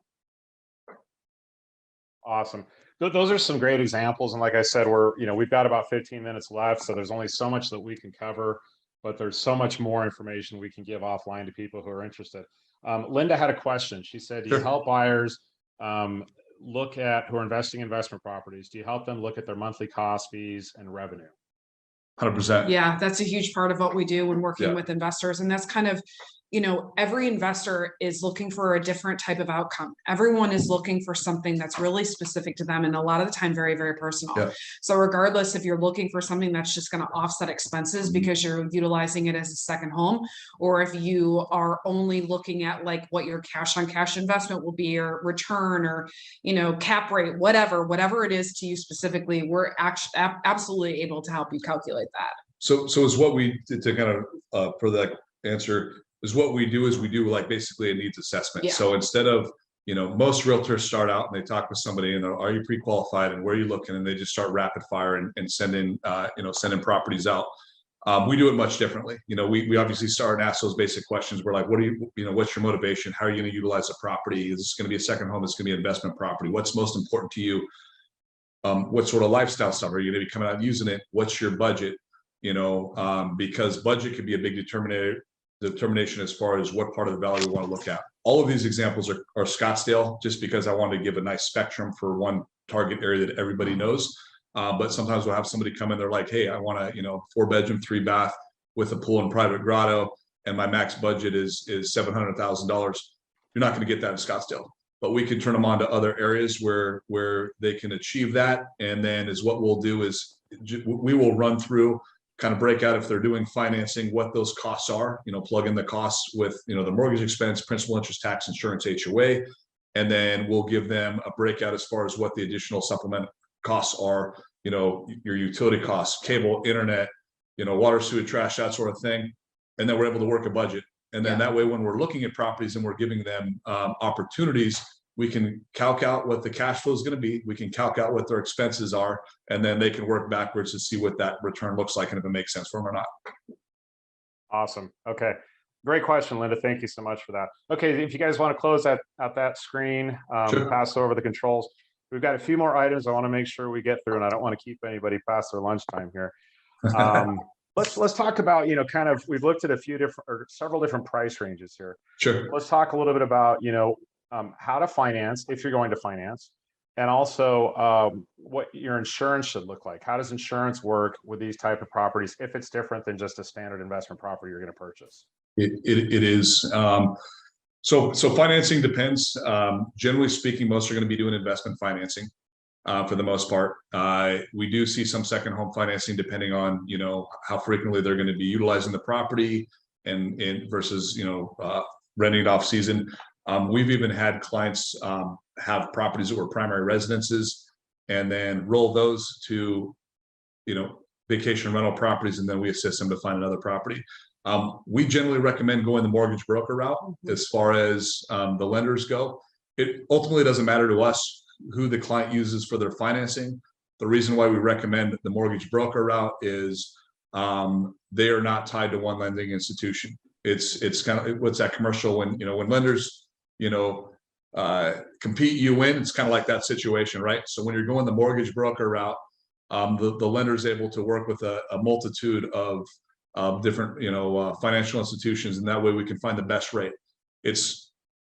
Awesome. Those are some great examples. And like I said, we've got about 15 minutes left. So there's only so much that we can cover, but there's so much more information we can give offline to people who are interested. Linda had a question. She said, do you help buyers look at who are investing in investment properties? Do you help them look at their monthly cost, fees, and revenue? 100%. Yeah, that's a huge part of what we do when working with investors. And that's kind of every investor is looking for a different type of outcome. Everyone is looking for something that's really specific to them, and a lot of the time very, very personal. Yeah. So regardless if you're looking for something that's just going to offset expenses because you're utilizing it as a second home, or if you are only looking at like what your cash on cash investment will be, or return, or cap rate, whatever it is to you specifically, we're actually absolutely able to help you calculate that. So is what we did to kind of for that answer is what we do is we do like basically a needs assessment. Yeah. So instead of, most realtors start out and they talk with somebody and they're, are you pre-qualified and where are you looking? And they just start rapid fire and sending properties out. We do it much differently. We obviously start and ask those basic questions. We're like, what do what's your motivation? How are you going to utilize the property? Is this going to be a second home? Is this going to be an investment property? What's most important to you? What sort of lifestyle stuff are you going to be coming out and using it? What's your budget? Because budget could be a big determination as far as what part of the valley we want to look at. All of these examples are Scottsdale, just because I wanted to give a nice spectrum for one target area that everybody knows. But sometimes we'll have somebody come in, they're like, hey, I want a 4-bedroom, 3-bath with a pool and private grotto, and my max budget is $700,000. You're not going to get that in Scottsdale, but we can turn them on to other areas where they can achieve that. And then is what we'll do is we will run through, kind of break out if they're doing financing, what those costs are, plug in the costs with, the mortgage expense, principal, interest, tax, insurance, HOA. And then we'll give them a breakout as far as what the additional supplement costs are, your utility costs, cable, internet, water, sewer, trash, that sort of thing. And then we're able to work a budget. And then that way, when we're looking at properties and we're giving them opportunities, we can calc out what the cash flow is going to be. We can calc out what their expenses are, and then they can work backwards to see what that return looks like and if it makes sense for them or not. Awesome. Okay. Great question, Linda. Thank you so much for that. Okay. If you guys want to close out that screen, Sure. pass over the controls. We've got a few more items I want to make sure we get through, and I don't want to keep anybody past their lunchtime here. Let's talk about, kind of, we've looked at several different price ranges here. Sure. Let's talk a little bit about, how to finance if you're going to finance, and also what your insurance should look like. How does insurance work with these type of properties if it's different than just a standard investment property you're going to purchase? It is. So financing depends. Generally speaking, most are going to be doing investment financing for the most part. We do see some second home financing depending on, how frequently they're going to be utilizing the property and versus, renting it off season. We've even had clients have properties that were primary residences and then roll those to, vacation rental properties, and then we assist them to find another property. We generally recommend going the mortgage broker route as far as the lenders go. It ultimately doesn't matter to us who the client uses for their financing. The reason why we recommend the mortgage broker route is they are not tied to one lending institution. It's kind of what's that commercial when lenders compete, you win. It's kind of like that situation, right? So when you're going the mortgage broker route, the lender is able to work with a multitude of different, financial institutions, and that way we can find the best rate.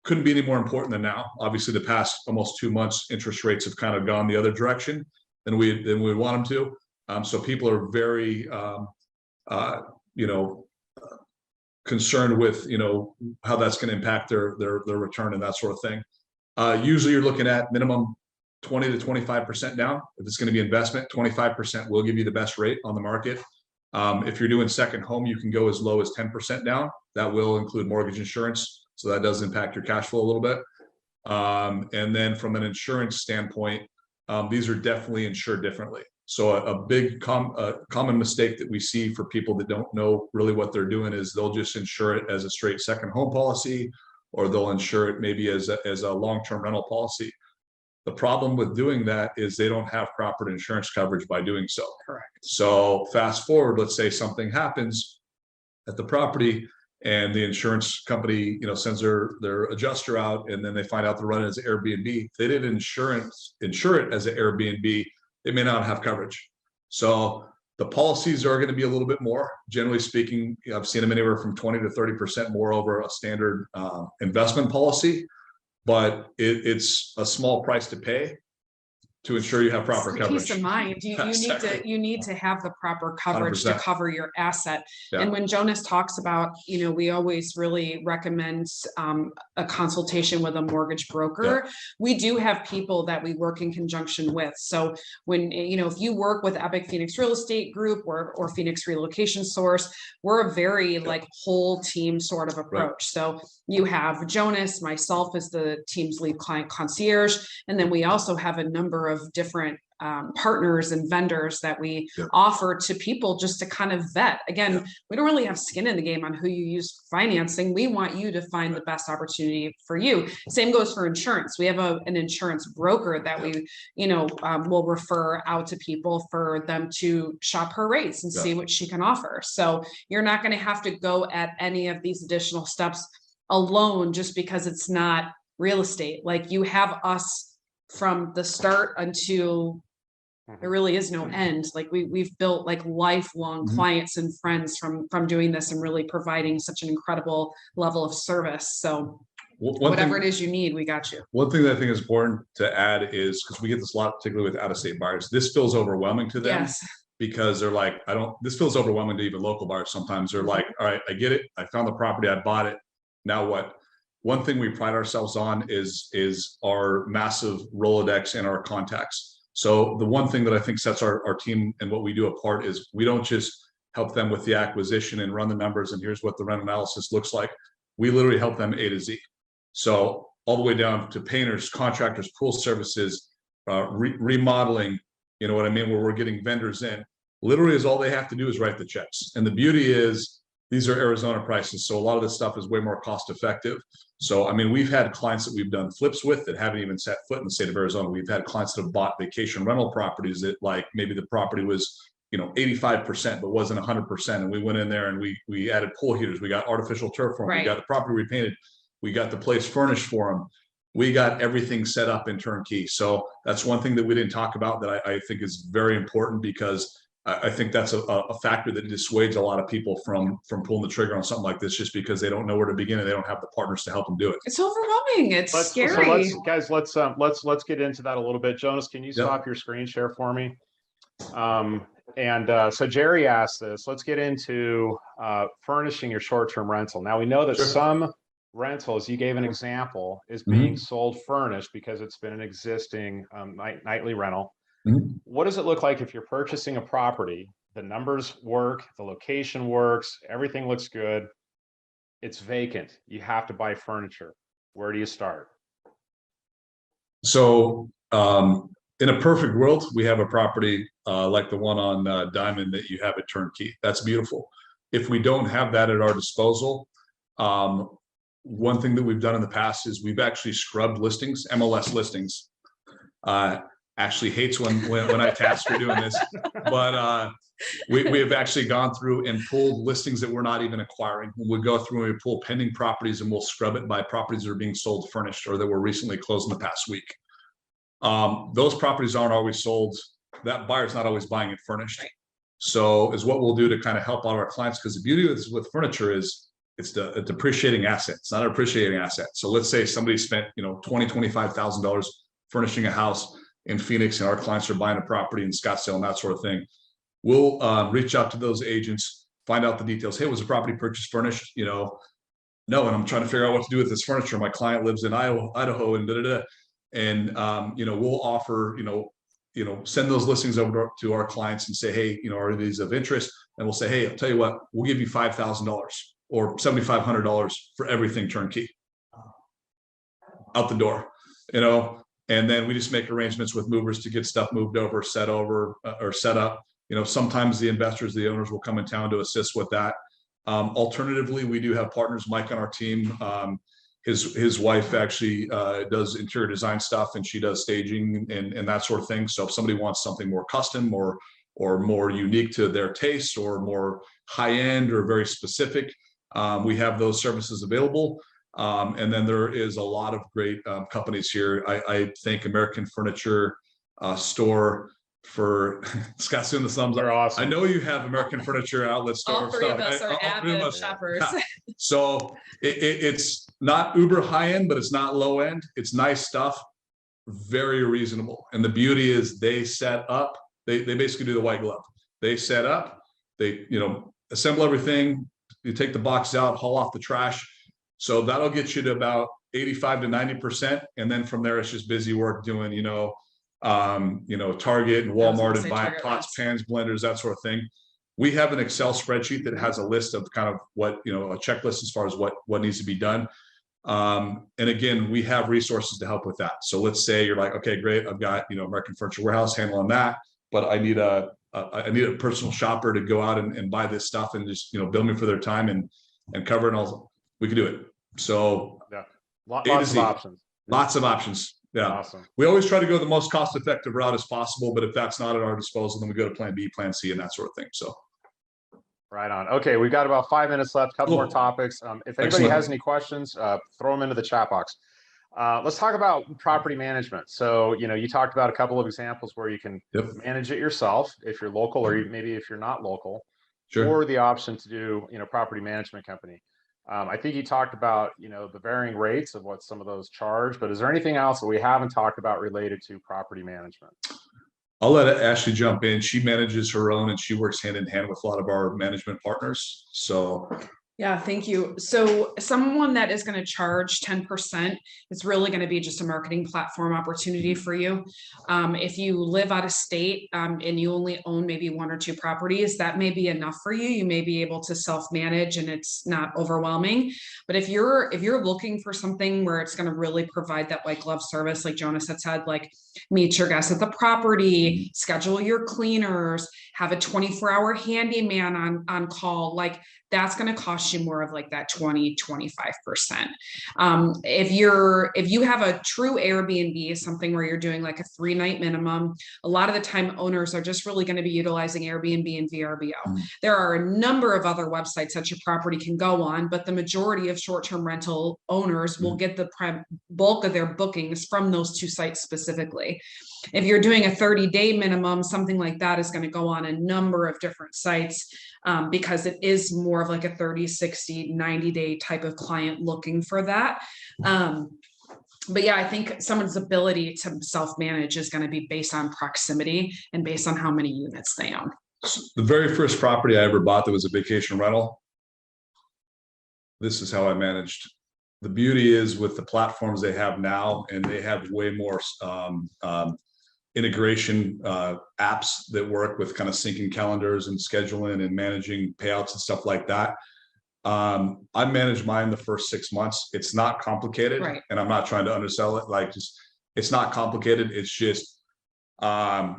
Couldn't be any more important than now. Obviously, the past almost 2 months, interest rates have kind of gone the other direction than we want them to. So people are very, concerned with how that's going to impact their return and that sort of thing. Usually you're looking at minimum 20 to 25% down. If it's going to be investment, 25% will give you the best rate on the market. If you're doing second home, you can go as low as 10% down. That will include mortgage insurance, so that does impact your cash flow a little bit. And then from an insurance standpoint, these are definitely insured differently. So a big common mistake that we see for people that don't know really what they're doing is they'll just insure it as a straight second home policy, or they'll insure it maybe as a long-term rental policy. The problem with doing that is they don't have proper insurance coverage by doing so. Correct. So fast forward, let's say something happens at the property and the insurance company, sends their adjuster out, and then they find out they're running as an Airbnb. If they didn't insure it as an Airbnb, they may not have coverage. So the policies are going to be a little bit more. Generally speaking, I've seen them anywhere from 20 to 30% more over a standard investment policy, but it's a small price to pay to ensure you have proper Peace coverage. of mind. Exactly. You need to have the proper coverage to 100%. cover your asset. Yeah. And when Jonas talks about, we always really recommend a consultation with a mortgage broker. Yeah. We do have people that we work in conjunction with. So when, if you work with Epic Phoenix Real Estate Group or Phoenix Relocation Source, we're a very like whole team sort of approach. Right. So you have Jonas, myself as the team's lead client concierge, and then we also have a number of different partners and vendors that we offer to people just to kind of vet. Again, we don't really have skin in the game on who you use for financing. We want you to find the best opportunity for you. Same goes for insurance. We have an insurance broker that we, will refer out to people for them to shop her rates and see what she can offer. So you're not going to have to go at any of these additional steps alone just because it's not real estate. Like you have us from the start until there really is no end. Like we've built like lifelong clients and friends from doing this and really providing such an incredible level of service. So whatever it is you need, we got you. One thing that I think is important to add is, because we get this a lot, particularly with out-of-state buyers, this feels overwhelming to them. Yes. Because they're like, this feels overwhelming to even local buyers. Sometimes they're like, all right, I get it. I found the property, I bought it. Now what? One thing we pride ourselves on is our massive Rolodex and our contacts. So the one thing that I think sets our team and what we do apart is we don't just help them with the acquisition and run the numbers and here's what the rent analysis looks like. We literally help them A to Z. So all the way down to painters, contractors, pool services, remodeling, you know what I mean, where we're getting vendors in. Literally is all they have to do is write the checks. And the beauty is these are Arizona prices. So a lot of this stuff is way more cost effective. So, I mean, we've had clients that we've done flips with that haven't even set foot in the state of Arizona. We've had clients that have bought vacation rental properties that like maybe the property was, 85%, but wasn't 100%. And we went in there and we added pool heaters. We got artificial turf for them. We got the property repainted. We got the place furnished for them. We got everything set up in turnkey. So that's one thing that we didn't talk about that I think is very important, because I think that's a factor that dissuades a lot of people from pulling the trigger on something like this, just because they don't know where to begin and they don't have the partners to help them do it. It's overwhelming. It's scary. So let's get into that a little bit. Jonas, can you stop your screen share for me? So Jerry asked this. Let's get into furnishing your short-term rental. Now we know that some rentals, you gave an example, is being sold furnished because it's been an existing nightly rental. What does it look like if you're purchasing a property? The numbers work, the location works, everything looks good. It's vacant. You have to buy furniture. Where do you start? So in a perfect world, we have a property like the one on Diamond that you have at turnkey. That's beautiful. If we don't have that at our disposal, one thing that we've done in the past is we've actually scrubbed listings, MLS listings. Ashley hates when I task her doing this, but we have actually gone through and pulled listings that we're not even acquiring. We'll go through and we pull pending properties and we'll scrub it by properties that are being sold furnished or that were recently closed in the past week. Those properties aren't always sold. That buyer's not always buying it furnished. So is what we'll do to kind of help out our clients, because the beauty with furniture is it's a depreciating asset. It's not an appreciating asset. So let's say somebody spent $20,000-$25,000 furnishing a house in Phoenix and our clients are buying a property in Scottsdale and that sort of thing. We'll reach out to those agents, find out the details. Hey, was the property purchased furnished? No, and I'm trying to figure out what to do with this furniture. My client lives in Idaho and and we'll offer, send those listings over to our clients and say, hey, are these of interest? And we'll say, hey, I'll tell you what, we'll give you $5,000 or $7,500 for everything turnkey out the door, and then we just make arrangements with movers to get stuff moved over, set up. Sometimes the investors, the owners will come in town to assist with that. Alternatively, we do have partners, Mike on our team. His wife actually does interior design stuff and she does staging and that sort of thing. So if somebody wants something more custom or more unique to their taste or more high end or very specific, we have those services available. And then there is a lot of great companies here. I think American Furniture Store for Scott's doing the thumbs up. Awesome. I know you have American Furniture Outlet Store. All three of us are avid shoppers. So it's not uber high end, but it's not low end. It's nice stuff. very reasonable. And the beauty is they set up, they basically do the white glove. They set up, they, assemble everything, you take the box out, haul off the trash. So that'll get you to about 85 to 90%. And then from there, it's just busy work doing, Target and Walmart and buying pots, pans, blenders, that sort of thing. We have an Excel spreadsheet that has a list of kind of what, a checklist as far as what needs to be done. And again, we have resources to help with that. So let's say you're like, okay, great, I've got, American Furniture Warehouse handling that, but I need a personal shopper to go out and buy this stuff and just, bill me for their time and cover it all. We can do it. So yeah, lots of options. Lots of options. Yeah. Awesome. We always try to go the most cost-effective route as possible, but if that's not at our disposal, then we go to plan B, plan C, and that sort of thing. So. Right on. Okay, we've got about 5 minutes left. Couple more topics. If anybody has any questions, throw them into the chat box. Let's talk about property management. So, you talked about a couple of examples where you can manage it yourself if you're local, or maybe if you're not local, or the option to do, property management company. I think you talked about, the varying rates of what some of those charge, but is there anything else that we haven't talked about related to property management? I'll let Ashley jump in. She manages her own and she works hand in hand with a lot of our management partners. So yeah, thank you. So someone that is going to charge 10% is really going to be just a marketing platform opportunity for you. If you live out of state and you only own maybe 1 or 2 properties, that may be enough for you. You may be able to self-manage and it's not overwhelming. But if you're looking for something where it's going to really provide that white glove service, like Jonas had said, like meet your guests at the property, schedule your cleaners, have a 24-hour handyman on call, like that's going to cost you more of like that 20-25%. If you have a true Airbnb, something where you're doing like a 3-night minimum, a lot of the time owners are just really going to be utilizing Airbnb and VRBO. There are a number of other websites that your property can go on, but the majority of short-term rental owners will get the bulk of their bookings from those 2 sites specifically. If you're doing a 30-day minimum, something like that is going to go on a number of different sites because it is more of like a 30, 60, 90-day type of client looking for that. But yeah, I think someone's ability to self-manage is going to be based on proximity and based on how many units they own. The very first property I ever bought that was a vacation rental, this is how I managed. The beauty is with the platforms they have now, and they have way more integration apps that work with kind of syncing calendars and scheduling and managing payouts and stuff like that. I managed mine the first 6 months. It's not complicated, right? And I'm not trying to undersell it. Like, just it's not complicated. It's just my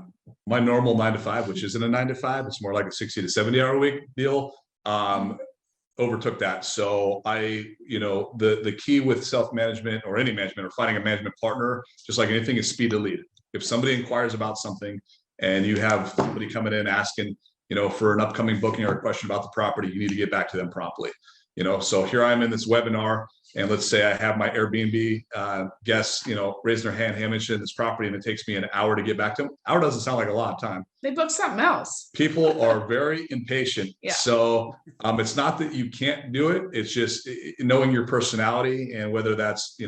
normal 9 to 5, which isn't a 9 to 5. It's more like a 60 to 70 hour a week deal. Overtook that. So the key with self-management or any management or finding a management partner, just like anything, is speed to lead. If somebody inquires about something and you have somebody coming in asking, for an upcoming booking or a question about the property, you need to get back to them promptly. So here I am in this webinar, and let's say I have my Airbnb guests, raising their hand, hey, I'm interested in this property, and it takes me an hour to get back to them. Hour doesn't sound like a lot of time. They book something else. People are very impatient. Yeah. So it's not that you can't do it. It's just knowing your personality and whether that's,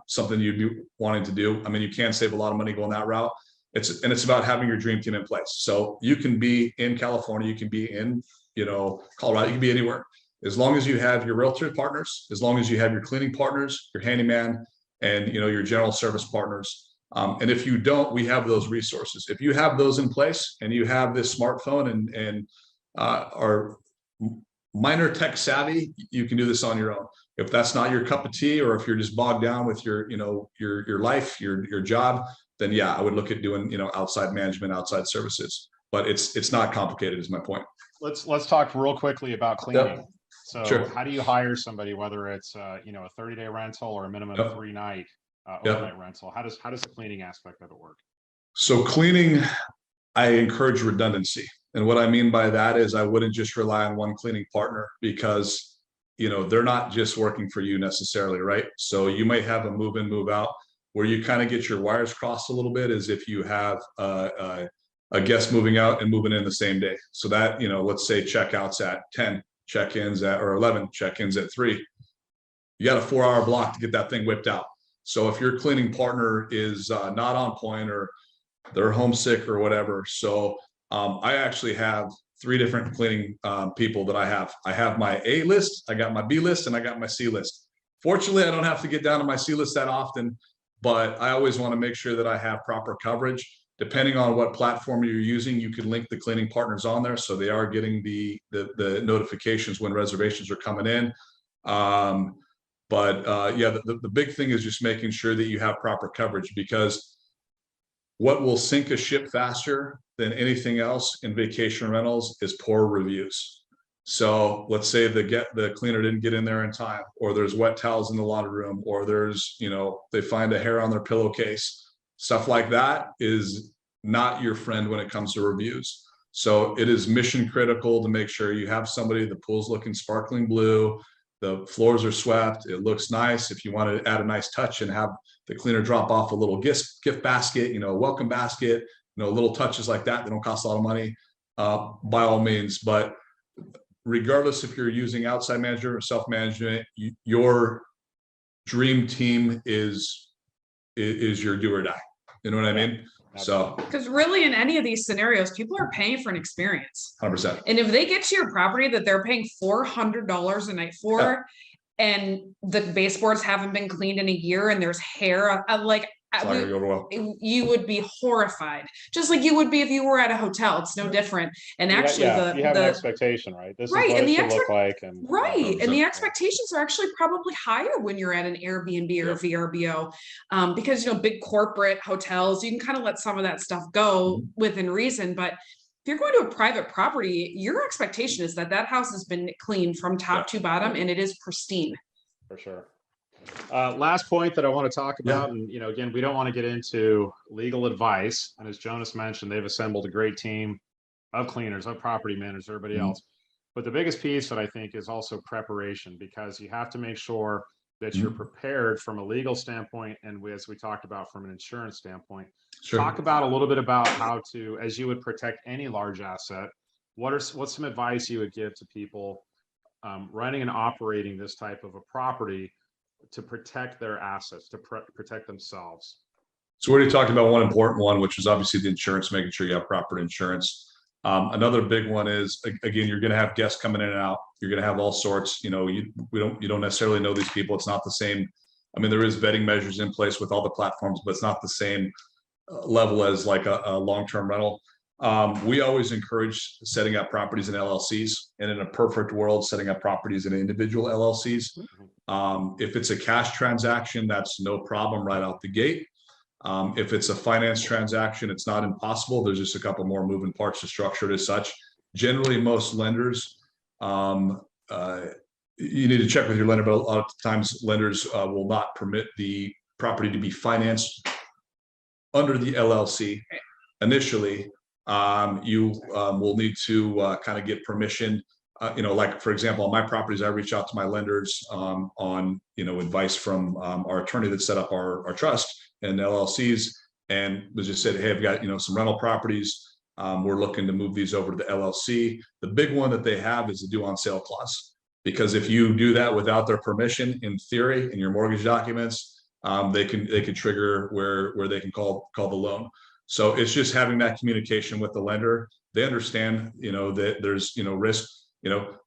something you'd be wanting to do. I mean, you can save a lot of money going that route. It's about having your dream team in place. So you can be in California, you can be in, Colorado, you can be anywhere. As long as you have your realtor partners, as long as you have your cleaning partners, your handyman, and your general service partners. And if you don't, we have those resources. If you have those in place and you have this smartphone and are minor tech savvy, you can do this on your own. If that's not your cup of tea, or if you're just bogged down with your life, your job, then yeah, I would look at doing outside management, outside services. But it's not complicated, is my point. Let's talk real quickly about cleaning. Yep. So sure. How do you hire somebody, whether it's a 30-day rental or a minimum of 3-night overnight rental? How does the cleaning aspect of it work? So cleaning, I encourage redundancy. And what I mean by that is I wouldn't just rely on one cleaning partner, because they're not just working for you necessarily, right? So you might have a move in, move out, where you kind of get your wires crossed a little bit, as if you have a guest moving out and moving in the same day. So that, let's say checkouts at 10, check-ins at, or 11, check-ins at 3. You got a 4-hour block to get that thing whipped out. So if your cleaning partner is not on point or they're homesick or whatever. So I actually have 3 different cleaning people that I have. I have my A list, I got my B list, and I got my C list. Fortunately, I don't have to get down to my C list that often, but I always want to make sure that I have proper coverage. Depending on what platform you're using, you can link the cleaning partners on there, so they are getting the notifications when reservations are coming in. Yeah, the big thing is just making sure that you have proper coverage, because what will sink a ship faster than anything else in vacation rentals is poor reviews. So let's say the cleaner didn't get in there in time, or there's wet towels in the laundry room, or there's, they find a hair on their pillowcase. Stuff like that is not your friend when it comes to reviews. So it is mission critical to make sure you have somebody, the pool's looking sparkling blue, the floors are swept, it looks nice. If you want to add a nice touch and have the cleaner drop off a little gift basket, welcome basket, little touches like that, they don't cost a lot of money, by all means. But regardless if you're using outside management or self-management, your dream team is your do or die. You know what I mean? So, because really in any of these scenarios, people are paying for an experience. 100%. And if they get to your property that they're paying $400 a night for, and the baseboards haven't been cleaned in a year, and there's hair, you would be horrified, just like you would be if you were at a hotel. It's no different. And actually, you have an expectation, right? This is what it should look like, and the expectations are actually probably higher when you're at an Airbnb or VRBO, because big corporate hotels, you can kind of let some of that stuff go within reason. But if you're going to a private property, your expectation is that house has been cleaned from top to bottom, and it is pristine. For sure. Last point that I want to talk about, and again, we don't want to get into legal advice. And as Jonas mentioned, they've assembled a great team of cleaners, of property managers, everybody else. But the biggest piece that I think is also preparation, because you have to make sure that you're prepared from a legal standpoint, and as we talked about from an insurance standpoint. Talk about a little bit about how to, as you would protect any large asset, what's some advice you would give to people running and operating this type of a property to protect their assets, to protect themselves? So we already talked about one important one, which is obviously the insurance, making sure you have proper insurance. Another big one is, again, you're going to have guests coming in and out. You're going to have all sorts. You don't necessarily know these people. It's not the same. I mean, there is vetting measures in place with all the platforms, but it's not the same level as like a long-term rental. We always encourage setting up properties in LLCs, and in a perfect world, setting up properties in individual LLCs. If it's a cash transaction, that's no problem right out the gate. If it's a finance transaction, it's not impossible. There's just a couple more moving parts to structure it as such. Generally, most lenders, you need to check with your lender, but a lot of times lenders will not permit the property to be financed under the LLC initially. You will need to kind of get permission. Like for example, on my properties, I reach out to my lenders on advice from our attorney that set up our trust and LLCs, and was just said, hey, I've got some rental properties. We're looking to move these over to the LLC. The big one that they have is the due on sale clause, because if you do that without their permission, in theory, in your mortgage documents, they can trigger where they can call the loan. So it's just having that communication with the lender. They understand, that there's, risk.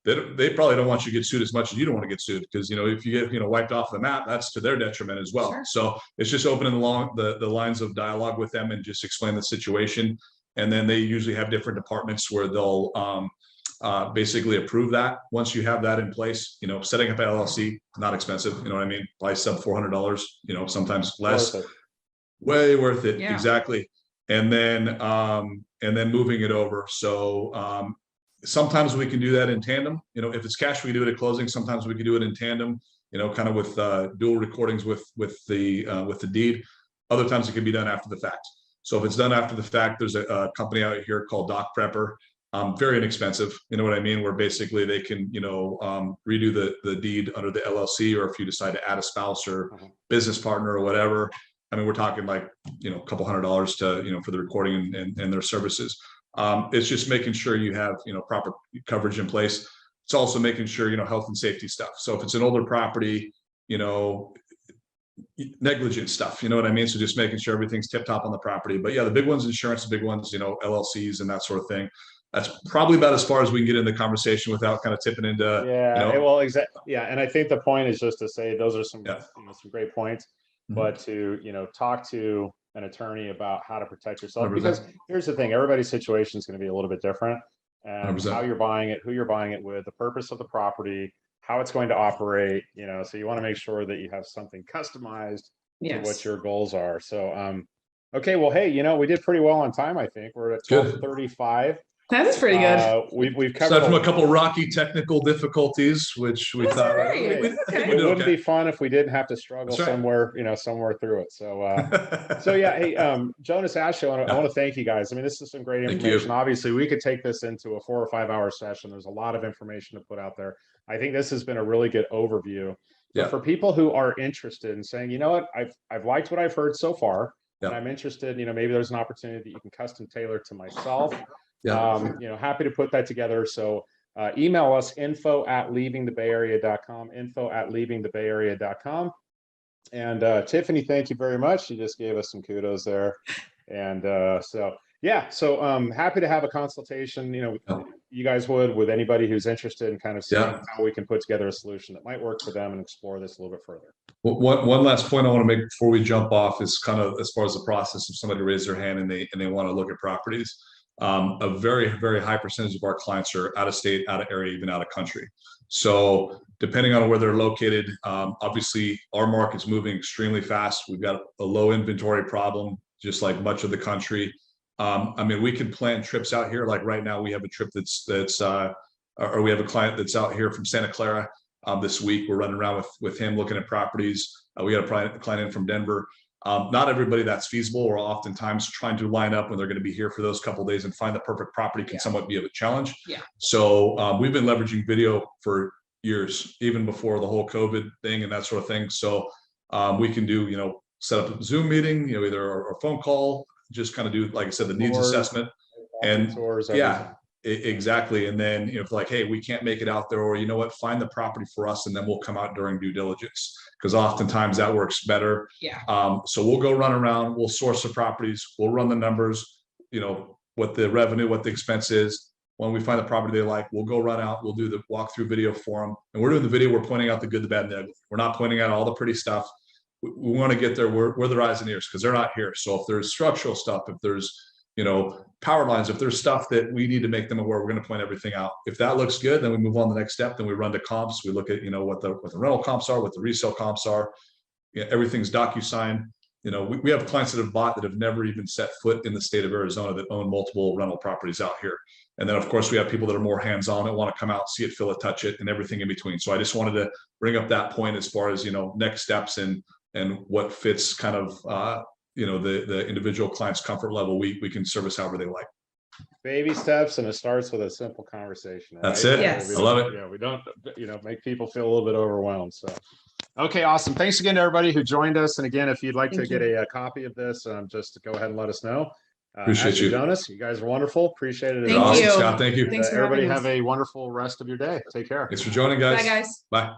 They probably don't want you to get sued as much as you don't want to get sued, because, if you get, wiped off the map, that's to their detriment as well. Sure. So it's just opening the lines of dialogue with them and just explain the situation. And then they usually have different departments where they'll basically approve that. Once you have that in place, setting up an LLC, not expensive, you know what I mean? Probably sub $400, sometimes less. Way worth it. Yeah. Exactly. And then moving it over. So sometimes we can do that in tandem. If it's cash, we do it at closing. Sometimes we can do it in tandem, kind of with dual recordings with the deed. Other times it can be done after the fact. So if it's done after the fact, there's a company out here called Doc Prepper. Very inexpensive, you know what I mean? Where basically they can, redo the deed under the LLC, or if you decide to add a spouse or business partner or whatever. I mean, we're talking like, a couple $100 to, for the recording and their services. It's just making sure you have, proper coverage in place. It's also making sure, health and safety stuff. So if it's an older property, negligent stuff, you know what I mean? So just making sure everything's tip top on the property. But yeah, the big ones, insurance, the big ones, you know, LLCs and that sort of thing. That's probably about as far as we can get in the conversation without kind of tipping into, Yeah, you know, well, exactly. Yeah, and I think the point is just to say those are some, yeah. some great points, Mhm. but to, talk to an attorney about how to protect yourself, 100%. because here's the thing, everybody's situation is going to be a little bit different, and 100%. how you're buying it, who you're buying it with, the purpose of the property, how it's going to operate, so you want to make sure that you have something customized to what Yes. your goals are. So, okay, well, hey, we did pretty well on time. I think we're at Good. 12:35. That is pretty good. We've covered Aside from a couple rocky technical difficulties, which we That's thought all right. we It's okay. It did wouldn't okay. be fun if we didn't have to struggle That's right. somewhere through it. So yeah, hey, Jonas, Ashley, I want to thank you guys. I mean, this is some great Thank information. you. Obviously, we could take this into a 4 or 5 hour session. There's a lot of information to put out there. I think this has been a really good overview. But Yeah. for people who are interested in saying, you know what, I've liked what I've heard so far, and Yeah. I'm interested, maybe there's an opportunity that you can custom tailor to myself. Yeah. Happy to put that together. So email us info@leavingthebayarea.com, info@leavingthebayarea.com. And Tiffany, thank you very much. You just gave us some kudos there. And so happy to have a consultation, you guys would with anybody who's interested in kind of seeing how we can put together a solution that might work for them and explore this a little bit further. One last point I want to make before we jump off is kind of as far as the process. If somebody raises their hand and they want to look at properties, a very, very high percentage of our clients are out of state, out of area, even out of country. So depending on where they're located, obviously our market's moving extremely fast. We've got a low inventory problem, just like much of the country. I mean, we can plan trips out here. Like right now, we have a trip or we have a client that's out here from Santa Clara. This week, we're running around with him looking at properties. We got a client in from Denver. Not everybody that's feasible, or oftentimes trying to line up when they're going to be here for those couple of days and find the perfect property can somewhat be of a challenge. Yeah. So we've been leveraging video for years, even before the whole COVID thing and that sort of thing. So we can do, set up a Zoom meeting, either a phone call, just kind of do, like I said, the needs assessment and tours, exactly. And then, if like, hey, we can't make it out there, or you know what, find the property for us and then we'll come out during due diligence, because oftentimes that works better. Yeah. So we'll go run around, we'll source the properties, we'll run the numbers, what the revenue, what the expense is. When we find the property they like, we'll go run out, we'll do the walkthrough video for them. And we're doing the video, we're pointing out the good, the bad, and the ugly. We're not pointing out all the pretty stuff. We want to get there where their eyes and ears, because they're not here. So if there's structural stuff, if there's power lines, if there's stuff that we need to make them aware, we're going to point everything out. If that looks good, then we move on to the next step. Then we run to comps. We look at what the rental comps are, what the resale comps are. Everything's DocuSign. We have clients that have bought that have never even set foot in the state of Arizona that own multiple rental properties out here. And then of course we have people that are more hands-on that want to come out, see it, feel it, touch it, and everything in between. So I just wanted to bring up that point as far as next steps and what fits kind of the individual client's comfort level. We can service however they like. Baby steps, and it starts with a simple conversation. Right? That's it. Yes. I love it. Yeah, we don't make people feel a little bit overwhelmed. So okay, awesome. Thanks again to everybody who joined us. And again, if you'd like to get a copy of this, just go ahead and let us know. Appreciate Ashley, you, Jonas. You guys are wonderful. Appreciate it. Thank you, Scott. Thank you. Thanks for everybody having us. have a wonderful rest of your day. Take care. Thanks for joining, guys. Bye, guys. Bye.